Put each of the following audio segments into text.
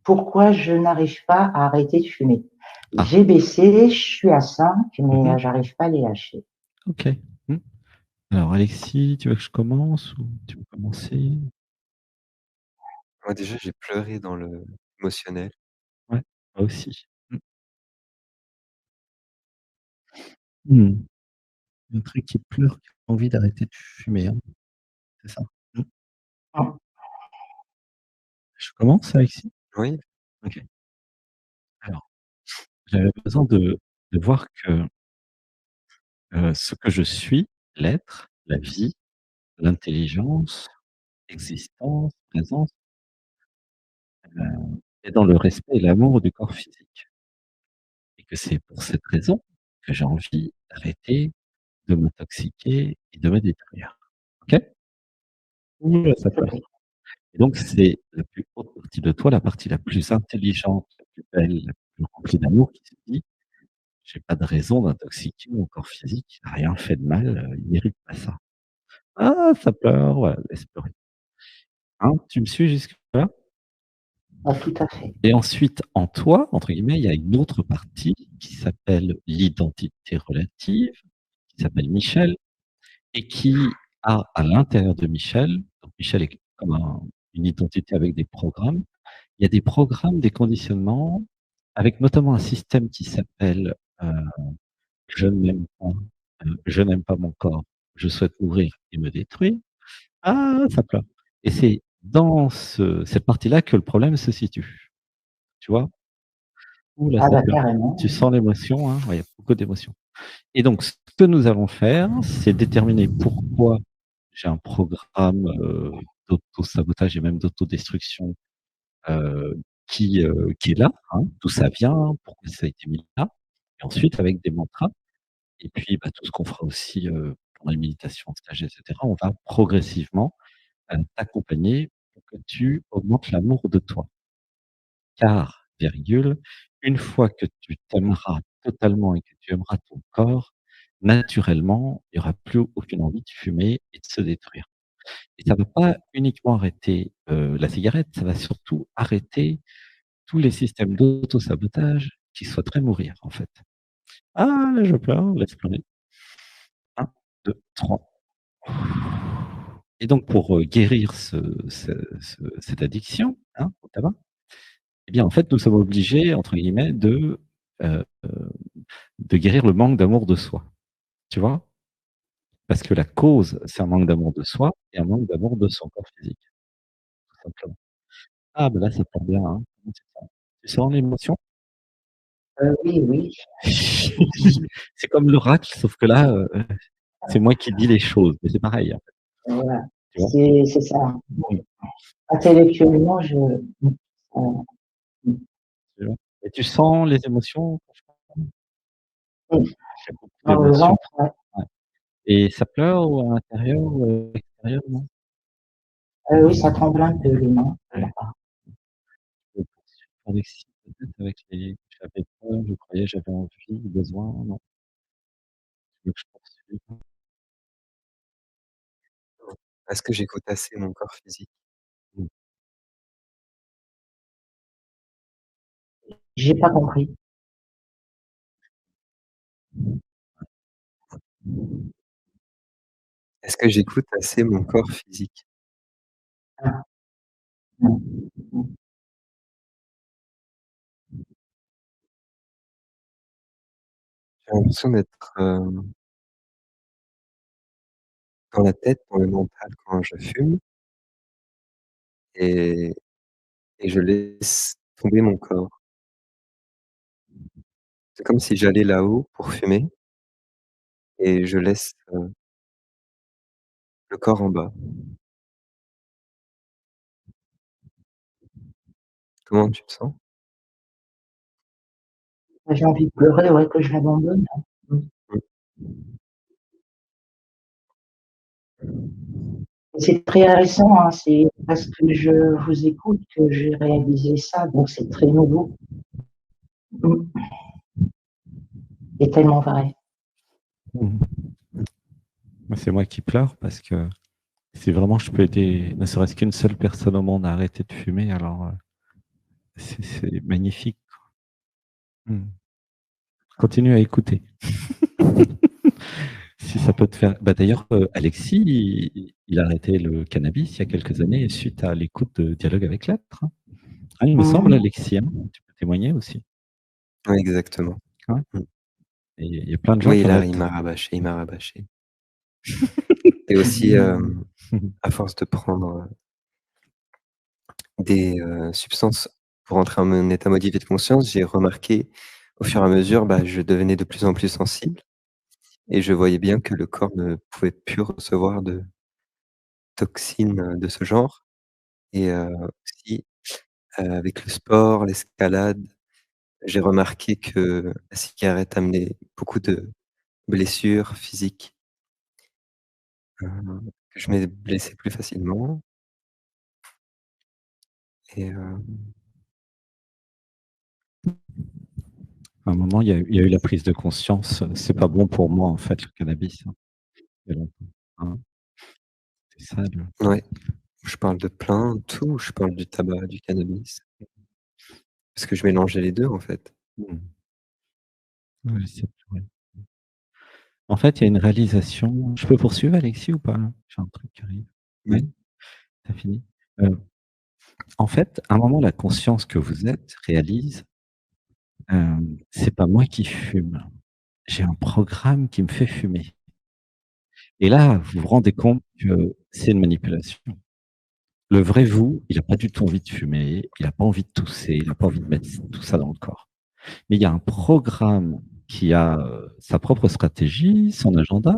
pourquoi je n'arrive pas à arrêter de fumer. Ah. J'ai baissé, je suis à 5, mais Mhm. j'arrive pas à les lâcher. Ok. Alors, Alexis, tu veux que je commence ou tu veux commencer? Moi, déjà, j'ai pleuré dans l'émotionnel. Ouais, moi aussi. Hmm. Un truc qui pleure, qui a envie d'arrêter de fumer, hein. C'est ça. Ah, Je commence, Alexis? Oui, Ok. Alors, j'avais besoin de voir que ce que je suis, l'être, la vie, l'intelligence, l'existence, présence, est dans le respect et l'amour du corps physique. Et que c'est pour cette raison que j'ai envie d'arrêter de m'intoxiquer et de me détruire. Ok? Ouh là, ça pleure. Et donc, c'est la plus haute partie de toi, la partie la plus intelligente, la plus belle, la plus remplie d'amour qui se dit: «J'ai pas de raison d'intoxiquer mon corps physique, il a rien fait de mal, il mérite pas ça». Ah, ça pleure, voilà, laisse pleurer. Hein, tu me suis jusque-là? tout à fait. Et ensuite, en toi, entre guillemets, il y a une autre partie qui s'appelle l'identité relative, qui s'appelle Michel, et qui a à l'intérieur de Michel, donc Michel est comme une identité avec des programmes. Il y a des programmes, des conditionnements, avec notamment un système qui s'appelle je ne m'aime pas, je n'aime pas mon corps, je souhaite mourir et me détruire. Ah, ça pleure. Et c'est dans cette partie-là que le problème se situe. Tu vois? Ouh là, Ah ça bah pleure. carrément. Tu sens l'émotion, hein? Ouais, il y a beaucoup d'émotions. Et donc, ce que nous allons faire, c'est déterminer pourquoi j'ai un programme d'auto-sabotage et même d'autodestruction qui est là, hein, d'où ça vient, pourquoi ça a été mis là. Et ensuite, avec des mantras, et puis bah, tout ce qu'on fera aussi pendant les méditations, stages, etc., on va progressivement t'accompagner pour que tu augmentes l'amour de toi. Car, virgule, une fois que tu t'aimeras totalement et que tu aimeras ton corps, naturellement, il n'y aura plus aucune envie de fumer et de se détruire. Et ça ne va pas uniquement arrêter la cigarette, ça va surtout arrêter tous les systèmes d'auto-sabotage qui souhaiteraient mourir, en fait. Ah, là, je pleure, laisse pleurer. 1, 2, 3. Et donc, pour guérir cette addiction hein, au tabac, eh bien, en fait, nous sommes obligés, entre guillemets, euh, de guérir le manque d'amour de soi. Tu vois? Parce que la cause, c'est un manque d'amour de soi et un manque d'amour de son corps physique, tout simplement. Ah, ben là, ça part bien, hein. Tu sens l'émotion? Oui, oui. C'est comme l'oracle, sauf que là, c'est moi qui dis les choses, mais c'est pareil, en fait, Voilà. tu vois? C'est ça. Mmh, Intellectuellement, euh, tu vois? Et tu sens les émotions quand je parle? Il y a beaucoup dans le d'émotions. ventre, ouais. Ouais. Et ça pleure ou à l'intérieur ou à l'extérieur, non? Oui, ça tremble un peu les mains. Ouais. Je poursuis Alexis, peut-être avec les j'avais peur, je croyais, j'avais envie, besoin, non? Tu veux que je poursuive? est-ce que j'écoute assez mon corps physique? Mmh. J'ai pas compris. Est-ce que j'écoute assez mon corps physique? Ah, mmh, mmh. J'ai l'impression d'être, dans la tête, dans le mental quand je fume et et je laisse tomber mon corps. C'est comme si j'allais là-haut pour fumer et je laisse, le corps en bas. Comment tu te sens? J'ai envie de pleurer, ouais, que je l'abandonne. Mmh. Mmh. C'est très récent, hein, c'est parce que je vous écoute que j'ai réalisé ça, donc c'est très nouveau. Mmh. C'est tellement vrai. Mmh. Moi, c'est moi qui pleure parce que si vraiment je peux aider ne serait-ce qu'une seule personne au monde à arrêter de fumer, alors C'est magnifique. Mmh. Continue à écouter. Si ça peut te faire d'ailleurs, Alexis, il a arrêté le cannabis il y a quelques années suite à l'écoute de Dialogue avec l'être, hein. Ah, il me semble, Mmh. Alexis, hein? Tu peux témoigner aussi. Oui, exactement. Ouais, Mmh. et il y a plein de gens Oui, qui là, il arrêtent. m'a rabâché, il m'a rabâché. Et aussi, à force de prendre, des, substances pour entrer en un état modifié de conscience, j'ai remarqué au fur et à mesure, bah, je devenais de plus en plus sensible et je voyais bien que le corps ne pouvait plus recevoir de toxines, de ce genre et aussi, avec le sport, l'escalade, j'ai remarqué que la cigarette amenait beaucoup de blessures physiques, que je me blessais plus facilement et À un moment, il y a eu la prise de conscience, c'est pas bon pour moi, en fait, le cannabis, hein. Il y a longtemps, hein. C'est ça le ouais, je parle de plein, tout, je parle du tabac, du cannabis, parce que je mélangeais les 2 en fait. mmh. Ouais, c'est ouais. En fait, il y a une réalisation je peux poursuivre, Alexis, ou pas? J'ai un truc qui arrive. Oui, Oui? Tu as fini? Heu, En fait, à un moment, la conscience que vous êtes réalise, c'est pas moi qui fume, j'ai un programme qui me fait fumer, et là, vous vous rendez compte que c'est une manipulation. Le vrai vous, il a pas du tout envie de fumer, il a pas envie de tousser, il a pas envie de mettre tout ça dans le corps. Mais il y a un programme qui a, sa propre stratégie, son agenda,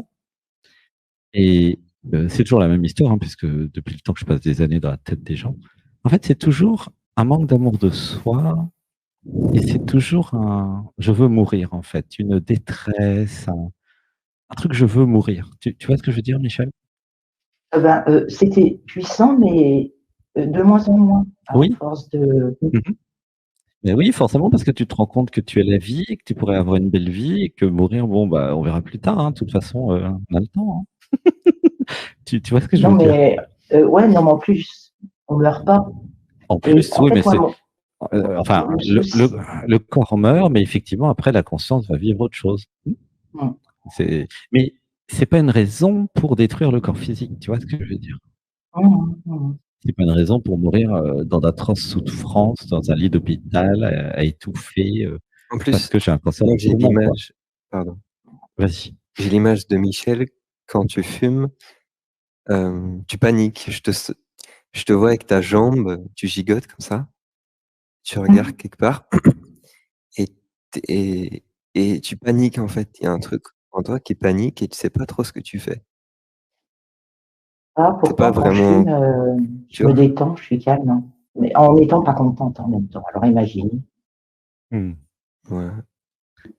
et c'est toujours la même histoire, hein, puisque depuis le temps que je passe des années dans la tête des gens. En fait, c'est toujours un manque d'amour de soi, et c'est toujours un «je veux mourir», en fait, une détresse, un truc «je veux mourir». Tu vois ce que je veux dire, Michel? C'était puissant, mais de moins en moins, à Oui? force de Mmh. Mais oui, forcément, parce que tu te rends compte que tu es la vie, que tu pourrais avoir une belle vie et que mourir, bon, bah, on verra plus tard, hein. De toute façon, on a le temps, hein. Tu vois ce que je non, veux dire? mais ouais, non, mais en plus, on meurt pas En et plus, en oui, mais fait, moi, c'est enfin, le souci le corps meurt, mais effectivement, après, la conscience va vivre autre chose. Mmh. mmh, Mais c'est pas une raison pour détruire le corps physique, tu vois ce que je veux dire? mmh. C'est pas une raison pour mourir, dans d'atroces souffrances, dans un lit d'hôpital, à étouffer, en parce plus, que j'ai un cancer moi du j'ai poumon, quoi. l'image pardon, Vas-y. j'ai l'image de Michel quand tu fumes, tu paniques. Je te vois avec ta jambe, tu gigotes comme ça, tu regardes quelque part et tu et tu paniques en fait. Il y a un truc en toi qui panique et tu sais pas trop ce que tu fais. Ah, Tu es pas pourtant, quand je vraiment, fume, tu je me vois? détends, je suis calme, hein, mais en étant pas contente en même temps. Alors imagine. Mmh. Ouais.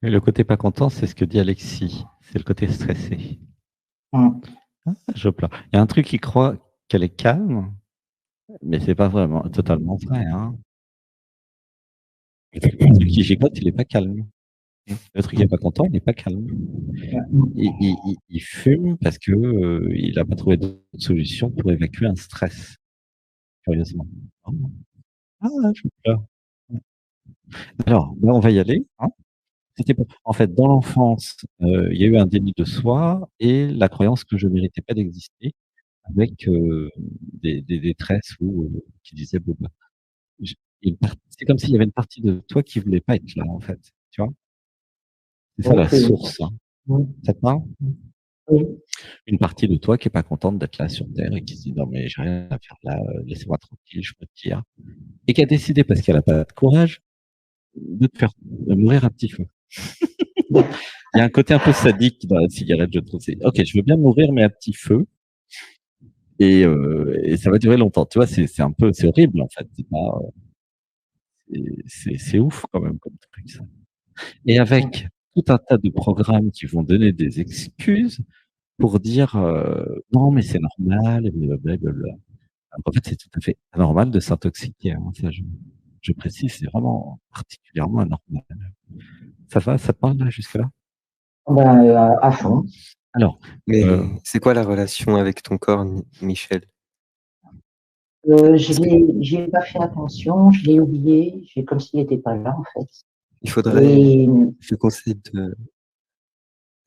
Et le côté pas content, c'est ce que dit Alexis, c'est le côté stressé. Mmh. Ah, je pleure. Il y a un truc qui croit qu'elle est calme, mais c'est pas vraiment totalement vrai, hein. Le truc qui gigote, il est pas calme. Le truc qui est pas content, il est pas calme. Il fume parce que, il a pas trouvé d'autre solution pour évacuer un stress, curieusement. Ah, je pleure. Alors, là, on va y aller, hein. C'était pour en fait, dans l'enfance, il y a eu un déni de soi et la croyance que je méritais pas d'exister, avec, des détresses ou, qui disaient: «Bon, bah, j» une part c'est comme s'il y avait une partie de toi qui voulait pas être là, en fait, tu vois? C'est ça la OK. source, hein. Mmh. Ça te parle? Oui. Une partie de toi qui est pas contente d'être là sur terre et qui se dit: «Non mais j'ai rien à faire là, laissez-moi tranquille, je me tire», et qui a décidé, parce qu'elle a pas de courage, de te faire mourir à petit feu. Il y a un côté un peu sadique dans la cigarette, je trouve. C'est: «OK, je veux bien mourir, mais à petit feu, et ça va durer longtemps». Tu vois? C'est un peu c'est horrible, en fait. C'est pas, c'est ouf quand même comme truc, ça, et Mmh. avec tout un tas de programmes qui vont donner des excuses pour dire, «Non, mais c'est normal» et blablabla. Alors qu'en fait, c'est tout à fait anormal de s'intoxiquer, hein. Ça, je précise, c'est vraiment particulièrement anormal. Ça va, ça te parle là, jusque-là? Ben, à fond. Alors, heu, Mais c'est quoi la relation avec ton corps, Michel? Est-ce que J'y ai pas fait attention, je l'ai oublié, j'ai comme s'il n'était pas là, en fait. il faudrait Et je te conseille de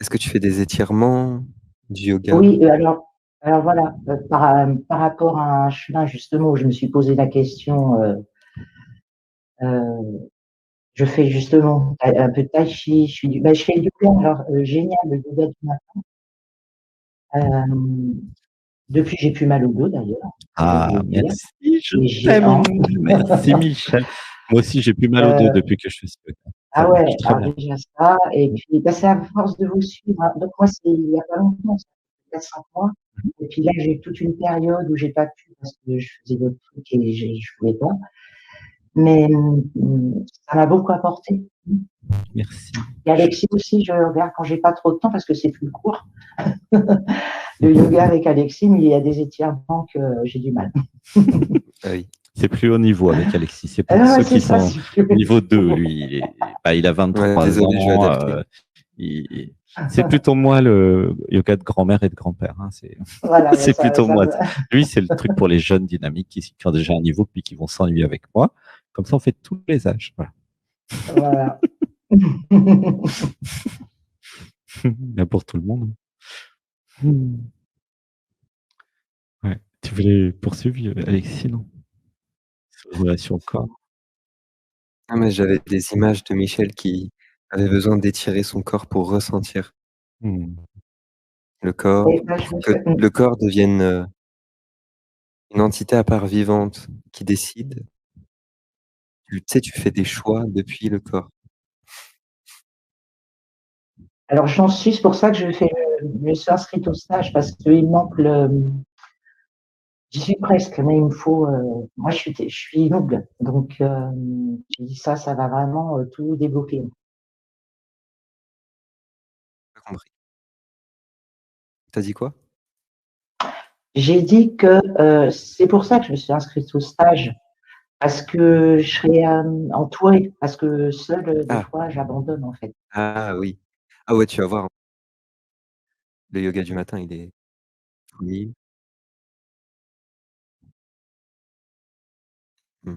est-ce que tu fais des étirements, du yoga? oui, alors voilà, par rapport à un chemin justement où je me suis posé la question, je fais justement un peu de tai chi, je fais du yoga, alors génial, le yoga du matin. Depuis, j'ai plus mal au dos d'ailleurs, faut bien Ah le dire. merci, je C'est t'aime! géant. Merci Michel. Moi aussi, j'ai plus mal au dos Euh, depuis que je fais ce yoga. Ça ah marche ouais, très alors bien. déjà ça, et puis bah, c'est à force de vous suivre, hein. Donc moi, c'est il y a pas longtemps, ça fait 4-5 mois. Et puis là, j'ai eu toute une période où j'ai pas pu parce que je faisais d'autres trucs et je pouvais pas. Mais ça m'a beaucoup apporté. Merci. Et Alexis aussi, je regarde quand j'ai pas trop de temps parce que c'est plus court. Le yoga avec Alexis, mais il y a des étirements que j'ai du mal. Ah oui. C'est plus haut niveau avec Alexis. C'est pour Ah ouais, ceux c'est qui ça, sont c'est plus niveau 2. Lui, il a Ouais, 23 désolé, je vais ans. adapter. C'est plutôt moi le yoga de grand-mère et de grand-père, hein. voilà, C'est plutôt moi. Lui, c'est le truc pour les jeunes dynamiques qui ont déjà un niveau puis qui vont s'ennuyer avec moi. Comme ça, on fait tous les âges. Voilà. voilà. Bien pour tout le monde. Ouais. Tu voulais poursuivre, Alexis, non? Sur la relation au corps. Ah mais j'avais des images de Michel qui avait besoin d'étirer son corps pour ressentir Mmh. le corps, Et ben, je pour me que fais, le corps devienne, une entité à part vivante qui décide. Tu sais, tu fais des choix depuis le corps. alors j'en suis, c'est pour ça que je me suis inscrite au stage parce qu'il manque j'y suis presque, mais il me faut, moi je suis noob, donc j'ai dit ça va vraiment tout débloquer. Pas compris. Tu as dit quoi? J'ai dit que c'est pour ça que je me suis inscrite au stage, parce que je serais entourée, parce que seule, des Ah! fois, j'abandonne en fait. Ah oui. Ah ouais, tu vas voir, le yoga du matin, il est fluide. Mmh.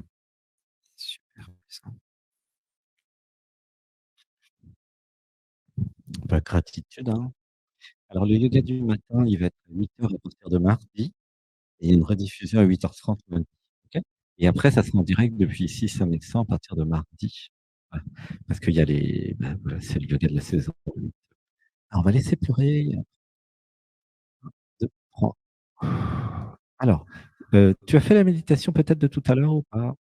Super puissant. Bah, gratitude, hein. Alors, le yoga du matin, il va être à 8 heures à partir de mardi et une rediffusion à 8h30 lundi. OK? Et après, ça sera en direct depuis ici, Saint-Mexan, à partir de mardi. Voilà. Parce qu'il y a voilà, c'est le yoga de la saison. Alors, on va laisser pleurer. 2, 3. Alors, tu as fait la méditation peut-être de tout à l'heure ou pas?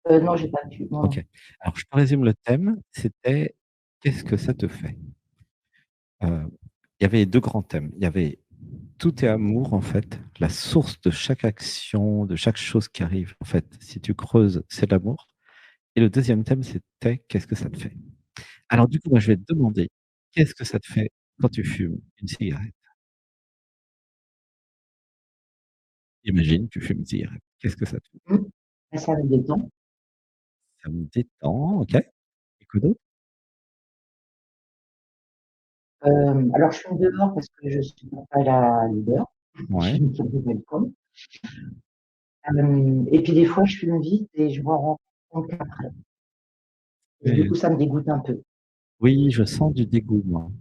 Non, j'ai pas pu, non, OK. non. Alors, je te résume le thème, c'était: «Qu'est-ce que ça te fait?» Il y avait 2 grands thèmes. Il y avait tout est amour, en fait. La source de chaque action, de chaque chose qui arrive, en fait, si tu creuses, c'est l'amour. Et le deuxième thème, c'était: «Qu'est-ce que ça te fait?» Alors du coup, moi, je vais te demander: qu'est-ce que ça te fait quand tu fumes une cigarette? Imagine, tu fumes une cigarette. Qu'est-ce que ça te fait? Mmh. Bah, ça me détend. Ça me détend, OK. Et quoi d'autre? Alors je fume dehors parce que je supporte pas l'odeur. Je Ouais. fume sur le balcon. Et puis des fois, je fume vite et je m'en rends compte qu'après. Et du Et coup, ça me dégoûte un peu. oui, je sens du dégoût, moi.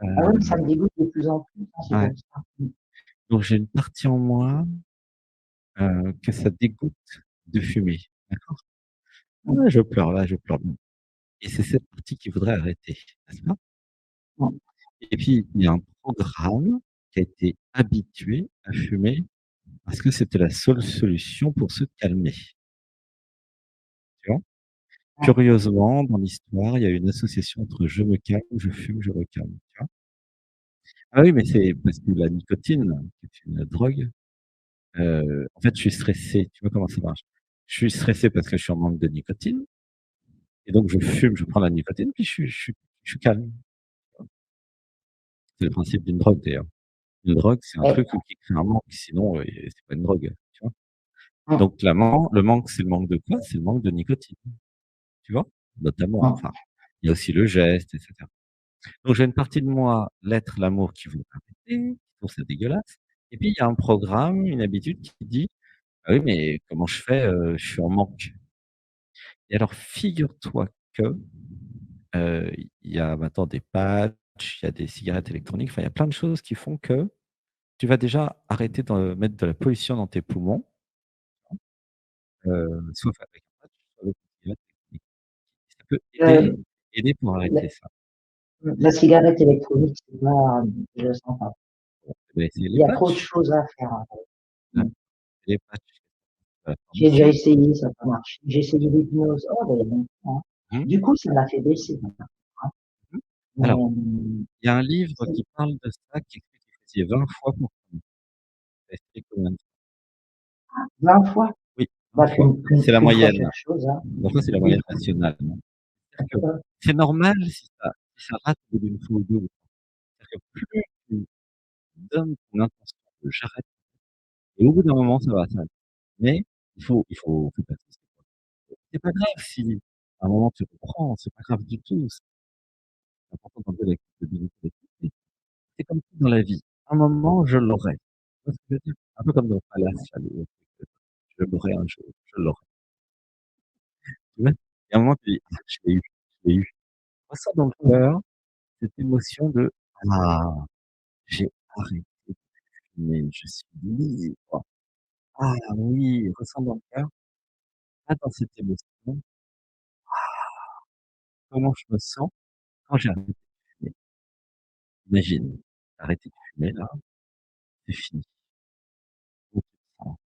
Ah oui, Heu, ça me dégoûte de plus en plus, hein, c'est ouais. comme ça. Mmh. Donc j'ai une partie en moi, que ça dégoûte de fumer. D'accord? Mmh. Ouais, je pleure, là, je pleure. Et c'est cette partie qui voudrait arrêter, n'est-ce pas? Mmh. Et puis, il y a un programme qui a été habitué à fumer parce que c'était la seule solution pour se calmer, tu vois? Mmh. Curieusement, dans l'histoire, il y a une association entre je me calme, je fume, je me calme, tu vois? Ah oui, mais c'est parce que la nicotine, qui est une drogue, en fait, je suis stressé. Tu vois comment ça marche? Je suis stressé parce que je suis en manque de nicotine et donc je fume, je prends la nicotine, puis je suis calme. C'est le principe d'une drogue, d'ailleurs. Une drogue, c'est un Et truc qui crée un manque, sinon, c'est pas une drogue, tu vois? mmh, Donc le manque, c'est le manque de quoi? C'est le manque de nicotine, tu vois? Notamment, mmh, enfin, il y a aussi le geste et cetera. Donc j'ai une partie de moi, l'être, l'amour qui veut arrêter, qui trouve ça dégueulasse et puis il y a un programme, une habitude qui dit: Ah oui, mais comment je fais? Je suis en manque. Et alors figure-toi que, il y a maintenant des patchs, il y a des cigarettes électroniques, enfin il y a plein de choses qui font que tu vas déjà arrêter de mettre de la pollution dans tes poumons, soit avec un patch, soit avec une cigarette électronique. Ça peut Euh, aider pour la, arrêter ça. la cigarette électronique, c'est pas, je sens pas. Tu vas essayer Il les y a trop de patchs. choses à faire, en fait. Hein, les patchs à la J'ai déjà pharmacie. essayé, ça n'a pas marché. J'ai essayé l'hypnose, oh, ben, bon, hein. Mmh. Du coup, ça m'a fait baisser, maintenant, hein. Mmh. Mais, Alors, il y a un livre c'est qui parle de ça, qui explique qu'il faut essayer 20 fois pour tomber. Tu as essayé combien de fois? 20 fois, Oui, 20 bah, fois. C'est la qu'une fois moyenne. chaque chose, hein. 20 fois, c'est la Oui. moyenne nationale, non? C'est-à-dire que c'est normal si ça rate au bout d'une fois ou 2 ou 3. C'est-à-dire que plus tu donnes ton intention de «j'arrête» et au bout d'un moment, ça va s'arrêter. Mais il faut persister, quoi. C'est pas grave si à un moment tu reprends, c'est pas grave du tout. C'est important d'enlever la culpabilité. C'est comme tout dans la vie. À un moment, je l'aurai. Tu vois ce que je veux dire? Un peu comme dans Palace, là, le truc, je l'aurai un jour, je l'aurai. Tu vois? Et à un moment, tu dis: «Ah, je l'ai eu, je l'ai eu». Ressens dans le cœur cette émotion de: «Ah, j'ai arrêté de fumer, je suis libre». Ah oui, ressens dans le cœur, là, dans cette émotion, comment je me sens quand j'ai arrêté de fumer. Imagine, tu as arrêté de fumer là, c'est fini. Comment tu te sens?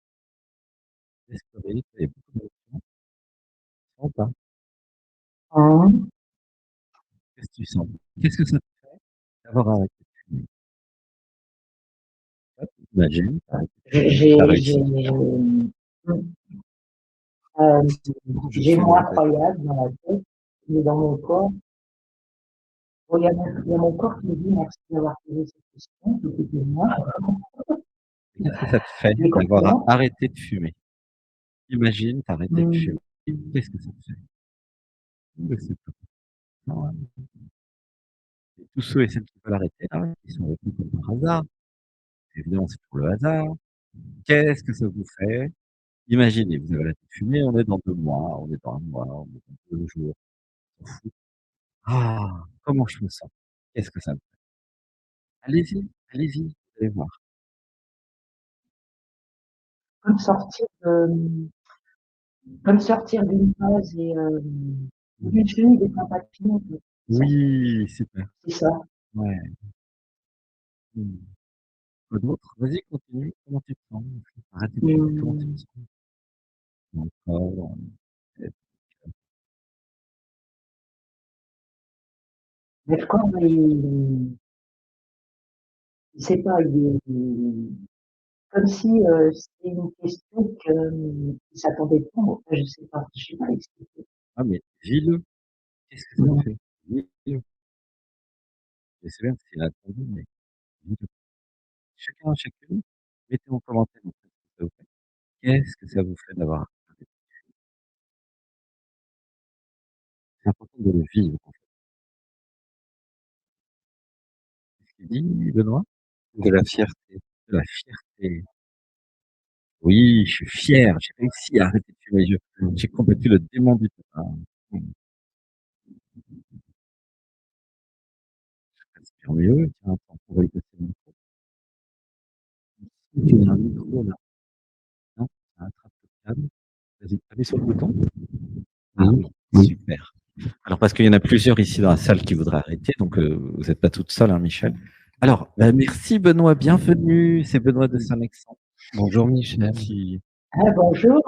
Est-ce que tu avais beaucoup d'émotions? Tu sens ou pas? Hein? Qu'est-ce que tu sens? Qu'est-ce que ça te fait d'avoir arrêté de fumer? Hop, imagine, tu as arrêté de fumer, tu as réussi. Euh, Je j'ai fume moins en fait. incroyable dans la tête, mais dans mon corps, oh, il y a mon corps qui me dit merci d'avoir posé cette question, c'était moi. Et qu'est-ce que ça te fait Mais d'avoir comment? arrêté de fumer? Imagine, tu as arrêté de fumer. Qu'est-ce que ça te fait? Mais c'est tout. Ouais. Et tous ceux et celles qui veulent arrêter là, ils sont avec nous comme par hasard. Évidemment, c'est pour le hasard. Qu'est-ce que ça vous fait? Imaginez, vous avez arrêté de fumer, on est dans 2 mois, on est dans 1 mois, on est dans 2 jours, on s'en fout. Ah! Comment je me sens? Qu'est-ce que ça me fait? Allez-y, allez-y, vous allez voir. Comme sortir de, comme sortir d'une phase et d'une chenille des papillons, en fait. C'est ça. Oui, super. C'est ça. Ouais. Mmh. Quoi d'autre? Vas-y, continue. Comment tu te sens? Arrêtez de fumer, comment tu te Hum, sens? Dans le corps, tête, mais le corps, il sait pas, comme si c'était une question qu'il s'attendait pas. Enfin, je sais pas expliquer. ah mais vis-le, qu'est-ce que ça te fait? Vis-le. Je sais bien que c'est inattendu, mais vis-le. Chacun, chacune, mettez en commentaire en fait ce que ça vous fait. Qu'est-ce que ça vous fait d'avoir arrêté? C'est important de le vivre en fait. Qu'est-ce qu'il dit Benoît? De la fierté. De la fierté. Oui, je suis fier, j'ai réussi à arrêter de fumer. J'ai combattu le démon du tabac. Mmh. Je respire mieux. Tiens, attends, on va y passer le micro. Il y a un micro là. Non, ça attrape le câble. Vas-y, appuie sur le bouton. Ah oui, super. Alors parce qu'il y en a plusieurs ici dans la salle qui voudraient arrêter, donc vous n'êtes pas toute seule, hein, Michel. Alors, bah, merci Benoît, bienvenue. C'est Benoît de Saint-Mexan. Bonjour Michel. Qui... Ah, bonjour.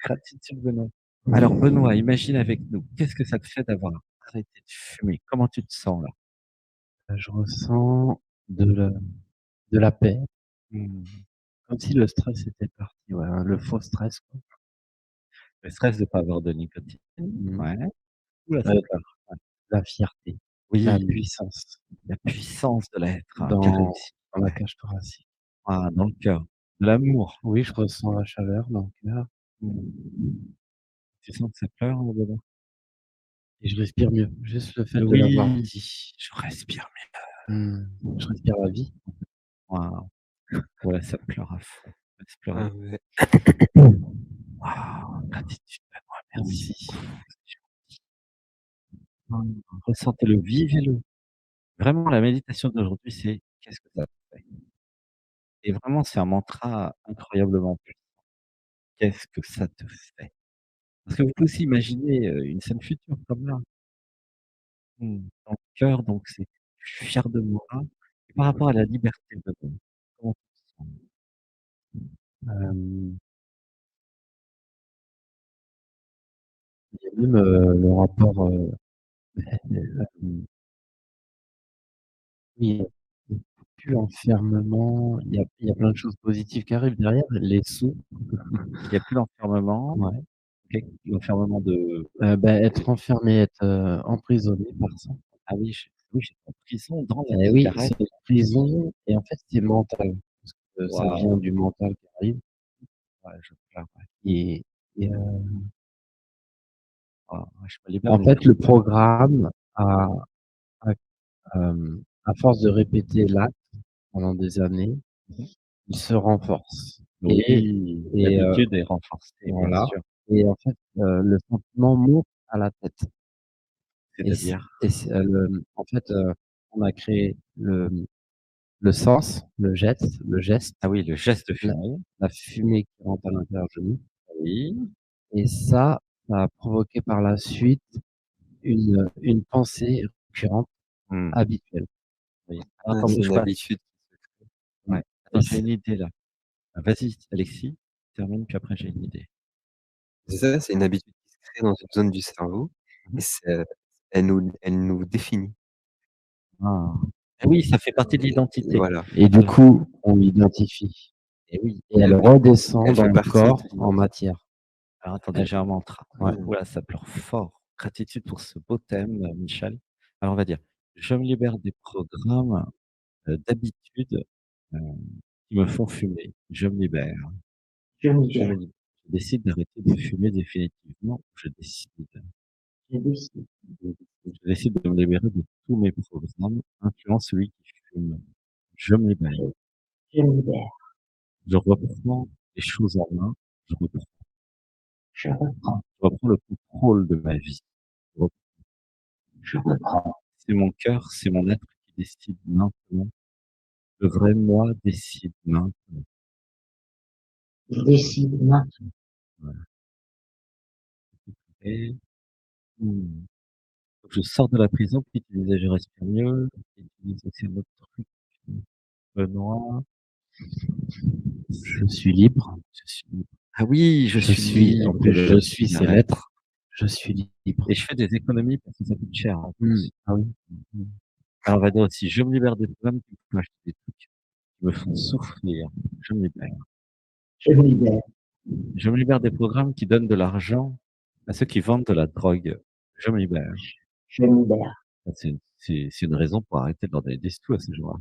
Gratitude Benoît. Alors Benoît, imagine avec nous, qu'est-ce que ça te fait d'avoir arrêté de fumer? Comment tu te sens là? Je ressens de la paix, Mmh. comme si le stress était parti, ouais, le faux stress, quoi. Le stress de ne pas avoir de nicotine. Mmh. Ouais. Ou la Heu, peur. Ouais. la fierté, la Oui, puissance la puissance de l'être hein, qui a dans réussi. dans la Ouais. cage thoracique. Ah, dans le cœur. De l'amour. Oui, je ressens la chaleur dans le cœur Mmh. Tu sens que ça pleure, Benoît? et je respire mieux. Juste le fait de l'avoir Oui, dit. je respire Je respire la vie. mieux. Waouh! Ouais, ça pleure à fond. laisse pleurer. Ah ouais. Waouh, gratitude, Benoît, merci. Oui. Ressentez-le, vivez-le. Vraiment, la méditation d'aujourd'hui, c'est qu'est-ce que ça te fait? Et vraiment, c'est un mantra incroyablement puissant. Qu'est-ce que ça te fait? Parce que vous pouvez aussi imaginer, une scène future comme là. Dans le cœur, donc c'est je suis fier de moi et par rapport à la liberté de donner, comment tu te sens? Hem, il y a même, le rapport, oui, plus l'enfermement, il y a plein de choses positives qui arrivent derrière, les sous. Il y a plus l'enfermement, Ouais. OK, l'enfermement de Être enfermé, être, emprisonné par ça. ah oui, j'étais en prison dans la Et oui, cigarette. c'est une prison et en fait, c'est mental. Parce que ça vient Waouh! du mental qui arrive Ouais, je pleure, ouais. et et Ah, ouais, je me libère en des fait, le trucs. programme a, à force de répéter l'acte pendant des années, Mmh. il se renforce Oui, et l'habitude est renforcée, bien voilà sûr. et en fait, le sentiment monte à la tête C'est-à-dire? en fait, on a créé le sens, le geste, Ah oui, le geste la fumé. la fumée qui rentre à l'intérieur de nous Oui. et ça a provoqué par la suite une pensée récurrente, Mmh. habituelle. Oui. Alors Ah, attends, c'est bouge une pas. habitude. Ouais. Et Attends, j'ai c'est une idée là. Ah, vas-y, Alexis, termine, puis après j'ai une idée. C'est ça, c'est une habitude qui se crée dans une zone du cerveau Mmh et mh. c'est elle nous définit Ah. Et oui, ça fait partie de et l'identité. voilà. et du coup, on l'identifie Et oui. et elle Oui, redescend elle dans fait le partie de corps en l'identité. matière. Alors attendez, Elle j'ai un mantra. ouais. Mmh. Ouh là, ça pleure fort. Gratitude pour ce beau thème, Michel. Alors on va dire: «Je me libère des programmes, d'habitudes, heu, qui me font fumer. Je me libère. Je me Je me libère, libère. Je décide d'arrêter de fumer définitivement. Je décide. je décide, Je décide de me libérer de tous mes programmes incluant celui qui fume. Je me libère. je, je me libère, Je reprends les choses en main. je reprends, Je reprends le contrôle de ma vie. Je reprends. je reprends, C'est mon cœur, c'est mon être qui décide maintenant. Le vrai moi décide maintenant. je décide maintenant, Voilà. Et donc je sors de la prison, puis tu disais: «Je respire mieux» et tu disais aussi un autre truc, Benoît. Je suis libre. Je suis libre. Ah oui, je Je suis suis en libre de plus, je la suis, c'est cigarette l'être. Je suis libre. et je fais des économies parce que ça coûte cher en Mmh. plus. Ah oui. Mmh. Alors on va dire aussi: «Je me libère des programmes qui me font acheter des trucs qui me font souffrir». Je me libère. je me libère, Je me libère des programmes qui donnent de l'argent à ceux qui vendent de la drogue. Je me libère. je me libère, Ça, c'est une raison pour arrêter de leur donner des sous à ces gens-là.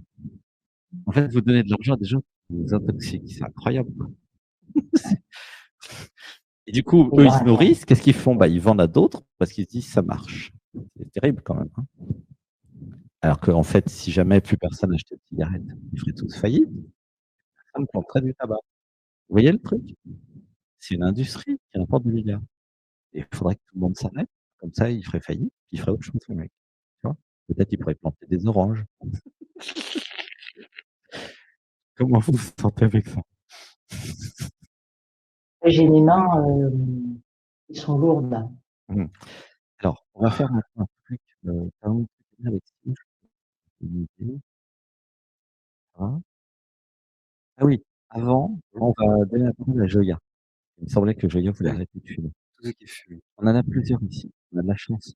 En fait, vous donnez de l'argent à des gens qui vous intoxiquent, c'est incroyable, quoi. Et du coup, c'est eux, ils se vrai, nourrissent, qu'est-ce qu'ils font? Bah, ils vendent à d'autres parce qu'ils se disent: «Ça marche». C'est terrible quand même, hein. Alors qu'en fait, si jamais plus personne achetait de cigarettes, ils feraient tous faillite. Personne planterait du tabac. Vous voyez le truc? C'est une industrie qui rapporte des milliards et il faudrait que tout le monde s'arrête. Comme ça, ils feraient faillite, puis ils feraient autre chose, les mecs, tu vois? Peut-être ils pourraient planter des oranges. Comment vous vous sentez avec ça? j'ai les mains qui sont lourdes, Mmh. Alors, on va faire maintenant un truc, par exemple, Alexis, une idée, hein. Ah oui, avant, on va donner la parole à Joya. Il me semblait que Joya voulait Ouais, arrêter de fumer. tout ce qui fume. On en a plusieurs ici, on a de la chance.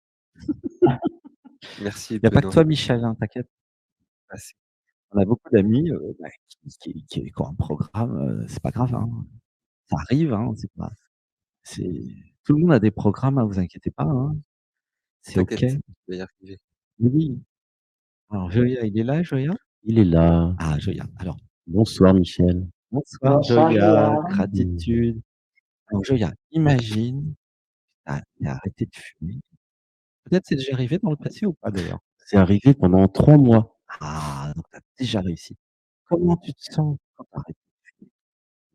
Merci Il y a pas que Benoît. toi Michel, hein, t'inquiète. Merci. On a beaucoup d'amis, bah, qui ont un programme, c'est pas grave, hein. Ça arrive, hein, c'est tout le monde a des programmes, hein, vous inquiétez pas, hein. C'est OK. T'inquiète, je vais y arriver. Oui, oui. Alors Joya, il est là, Joya? Il est là. Ah Joya, alors Bonsoir Michel. bonsoir bonsoir Joya, Joya, Mmh. gratitude. Alors Joya, imagine, tu as arrêté de fumer. Peut-être c'est déjà arrivé dans le passé ou pas d'ailleurs? C'est arrivé pendant 3 mois. Ah, donc tu as déjà réussi. Comment tu te sens quand tu arrêtes?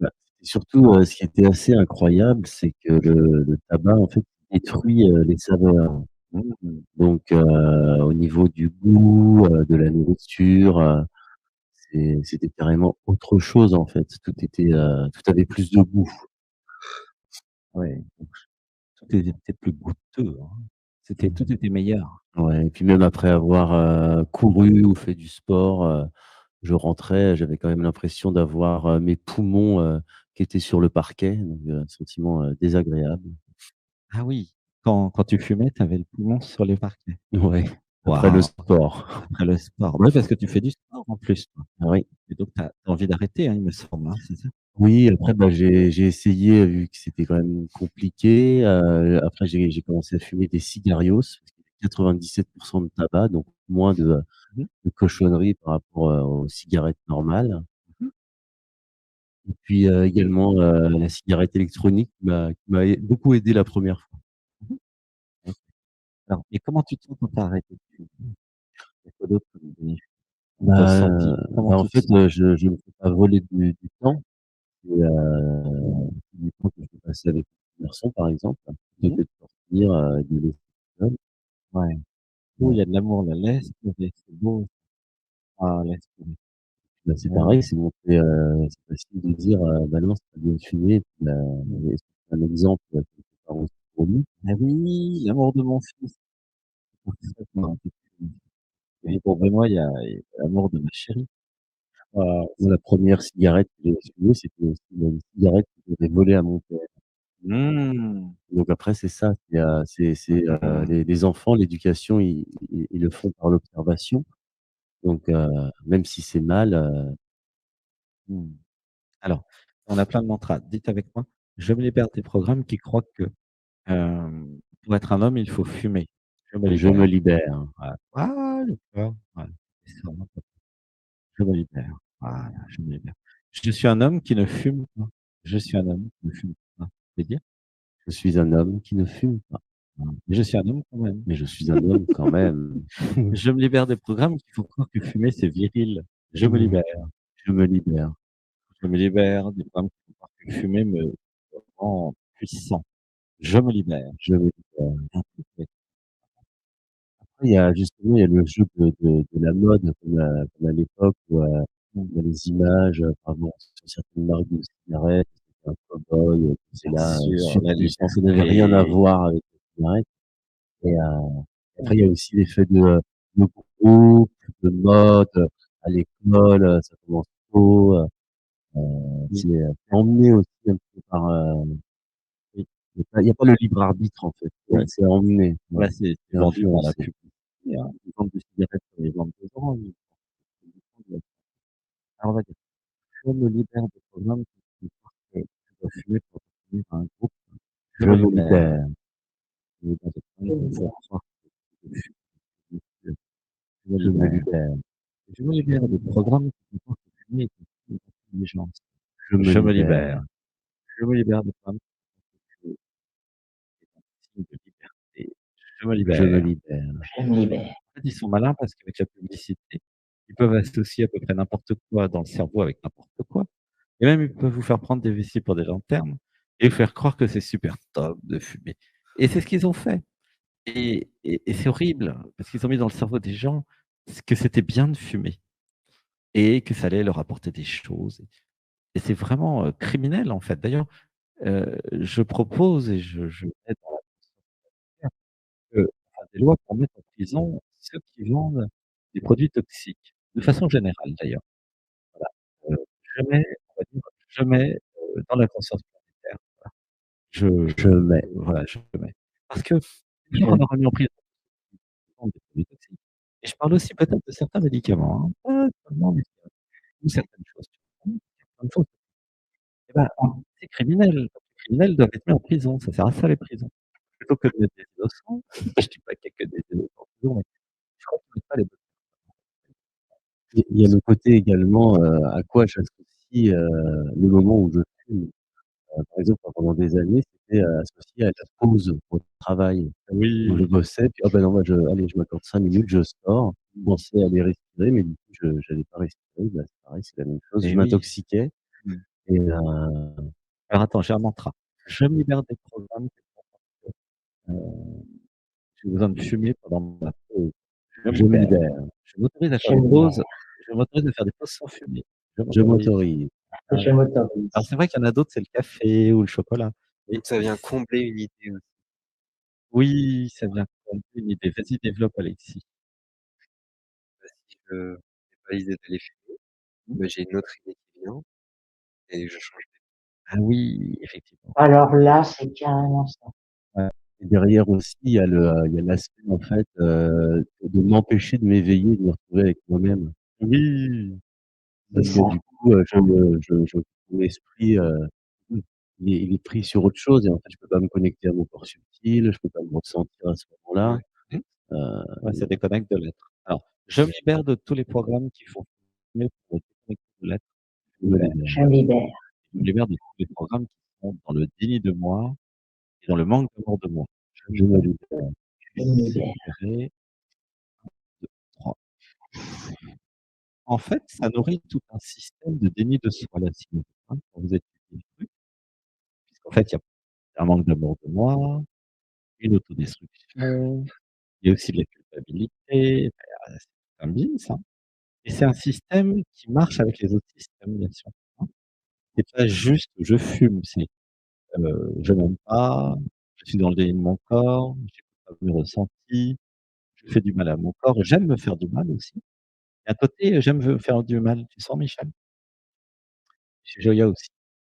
Bah, Et surtout, ce qui était assez incroyable, c'est que le tabac, en fait, détruit, les saveurs. Mmh. Donc, au niveau du goût, de la nourriture, c'était carrément autre chose, en fait. Tout avait plus de goût. Ouais, donc tout était plus goûteux, hein. Tout était meilleur. Ouais, et puis même après avoir, couru ou fait du sport, je rentrais, j'avais quand même l'impression d'avoir, mes poumons, qui étaient sur le parquet, donc, un sentiment, désagréable. Ah oui, quand tu fumais, tu avais le poumon sur les parquets? Ouais, après le Waouh! sport. Après le sport. Oui, parce que tu fais du sport en plus, toi? Oui. Et donc tu as envie d'arrêter, hein, il me semble, hein, c'est ça? Oui, après, bah, j'ai essayé, vu que c'était quand même compliqué, après j'ai commencé à fumer des cigarios, parce qu'il y a 97 de tabac, donc moins Mmh mh. de cochonneries par rapport, aux cigarettes normales. Mmh. Et puis, également, la cigarette électronique qui m'a beaucoup aidé la première fois. Mmh. OK. Alors et comment tu te sens quand tu as arrêté de fumer? Il y a quoi d'autre comme bénéfice? Bah, Ressenti? Comment en tu te fait, sens? je me fais pas voler du temps et du temps que je peux passer avec mes garçons, par exemple, plutôt Mmh. que de sortir, de les laisser seuls. Ouais. Oh, il Ouais. y a de l'amour là, laisse tomber, c'est beau. Ah, laisse tomber. Bah, c'est Ouais. pareil, c'est facile de dire, bah, non, c'est pas bien de fumer, et puis, et c'est un exemple, quelque part aussi pour lui. Ah oui, l'amour de mon fils. Parfaitement. Et pour Benoît, il y a l'amour de ma chérie. Moi, la première cigarette que j'ai fumée, c'était aussi une cigarette que j'avais volée à mon père. Mmh. Donc après, c'est ça, les enfants, l'éducation, ils le font par l'observation. Donc, même si c'est mal, Mmh. Alors, on a plein de mantras. Dites avec moi: «Je me libère des programmes qui croient que, pour être un homme, il faut fumer. Je me je me libère». libère. Voilà. Voilà, tu vois? Voilà. C'est ça, je me libère. Voilà, je me libère. Je suis un homme qui ne fume pas. Je suis un homme qui ne fume pas. C'est dire? Je suis un homme qui ne fume pas, Voilà. Mais je suis un homme quand même. mais je suis un homme quand même. Je me libère des programmes qui font croire que fumer, c'est viril. Je me Mmh. libère. Je me libère. Je me libère des programmes qui font croire que fumer me rend puissant. Je me libère. Je me libère. Un truc avec Après, il y a le jeu de la mode comme à l'époque où, il y a les images, par exemple, sur certaines marques de cigarettes, c'était un cow-boy, qui était bien là, sûr, la super puissant, ça n'avait rien à liberté. voir avec la cigarette. Et après, il y a aussi l'effet de groupe, de mode, à l'école, ça commence tôt, Oui, c'est emmené aussi un peu par, oui, il y a pas le libre arbitre, en fait, oui. c'est emmené, ouais, Là, c'est c'est vendu par la influencé. publicité, hein. Ils vendent des cigarettes pour les vendre 2 €. Alors on va dire, je me libère des programmes qui me croient que je dois fumer pour appartenir à un groupe. Je Je me me libère. libère, Je me libère des programmes qui me font croire que je fume. Je me je me libère. libère, Je me libère des programmes qui me font croire que fumer est une signe d'intelligence. je me Je me libère, libère. Je me libère des programmes qui me est un signe de liberté. Je me je me libère. libère. Je me libère. En fait, ils sont malins parce qu'avec la publicité, ils peuvent associer à peu près n'importe quoi dans le cerveau avec n'importe quoi. Et même, ils peuvent vous faire prendre des vessies pour des lanternes et vous faire croire que c'est super top de fumer. Et c'est ce qu'ils ont fait. Et c'est horrible parce qu'ils ont mis dans le cerveau des gens que c'était bien de fumer et que ça allait leur apporter des choses. Et c'est vraiment, criminel, en fait. D'ailleurs, je propose et je mets dans la qu'on fasse des lois pour mettre en prison ceux qui vendent des produits toxiques, de façon générale d'ailleurs. Voilà, je mets, on va dire, je mets, dans la conscience planétaire. Je Je mets, voilà, je le mets. Parce que une fois qu'on aura mis en prison des produits toxiques et je parle aussi peut-être de certains médicaments, hein, pas seulement des cigarettes ou certaines choses, tu vois? Il y a plein de choses. Et bah, c'est criminel. Donc les criminels doivent être mis en prison, ça sert à ça les prisons. Plutôt que de mettre des innocents, je dis pas qu'il y a que des innocents en prison, mais je crois qu'ils mettent pas les bonnes il y a le côté également, à quoi j'associe, le moment où je fume. Par exemple, pendant des années, c'était, associé à la pause au travail. Où je oui, bossais, puis: «Ah ben non, moi allez, je m'accorde 5 minutes, je sors». Je pensais aller respirer, mais du coup, je j'allais pas respirer. Bah, c'est pareil, c'est la même chose. Je et oui. m'intoxiquais, Mmh. Et Alors attends, j'ai un mantra. Je me libère des programmes heu, j'ai besoin de fumer pendant ma pause. Je me je me libère. libère, Je m'autorise à faire Je des me libère. pauses. Je m'autorise à faire des pauses sans fumer. Je je m'autorise. m'autorise. Je m'autorise. Alors c'est vrai qu'il y en a d'autres, c'est le café ou le chocolat. Mais Donc ça vient combler une idée aussi. oui, ça vient combler une idée. Vas-y, développe, Alexis. Bah, si je n'ai pas l'idée d'aller fumer, bah, j'ai une autre idée qui vient et je change Ah oui, effectivement. Alors là, c'est carrément ça. Ouais. Et derrière aussi, il y a l'aspect en fait, de m'empêcher de m'éveiller, de me retrouver avec moi-même. Oui, C'est Parce que ça. du coup, mon esprit, il est pris sur autre chose et en fait, je peux pas me connecter à mon corps subtil, je peux pas me ressentir à ce moment-là. ouais. Heu, ouais, ça déconnecte de l'être. Alors, je me libère de tous les programmes qui font fumer pour me déconnecter de l'être. je me Je libère. me libère. Je me libère de tous les programmes qui sont dans le déni de moi et dans le manque d'amour de moi. Je me libère. Je me libère. Libéré, 2, 3. En fait, ça nourrit tout un système de déni de soi, la cigarette, hein, quand vous étudiez le truc, puisqu'en fait, il y a un manque d'amour de moi, une autodestruction, il y a aussi de la culpabilité, c'est un business, hein. Et c'est un système qui marche avec les autres systèmes, bien sûr, hein. C'est pas juste je fume, c'est, je m'aime pas, je suis dans le déni de mon corps, j'écoute pas mes ressentis, je fais du mal à mon corps, j'aime me faire du mal aussi. Il y a un côté, j'aime me faire du mal, tu sens Michel? Chez Joya aussi,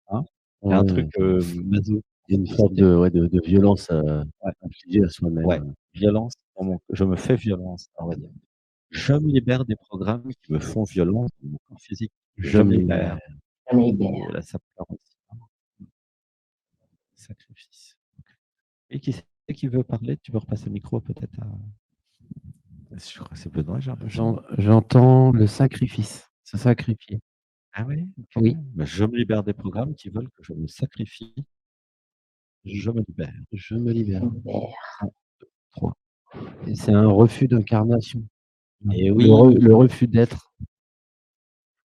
hein? Il y a un truc, Ouais, maso, il y a une sorte de ouais, de violence, ouais, infligée à soi-même, ouais, violence dans mon je me fais violence, on va dire. Je me libère des programmes qui me font violence dans mon corps physique. Je Je me me libère. libère. Je me libère. Là, ça pleure aussi, hein. Sacrifice. Et qui c'est qui veut parler? Tu peux repasser le micro peut-être à je crois que c'est Benoît, j'ai l'impression. J'entends le sacrifice, se sacrifier. Ah ouais? OK. Oui. Bah, je me libère des programmes qui veulent que je me sacrifie. Je me libère. Je me Je libère. me libère. 1, 2, 3. Et c'est un refus d'incarnation. Et oui! Le refus d'être.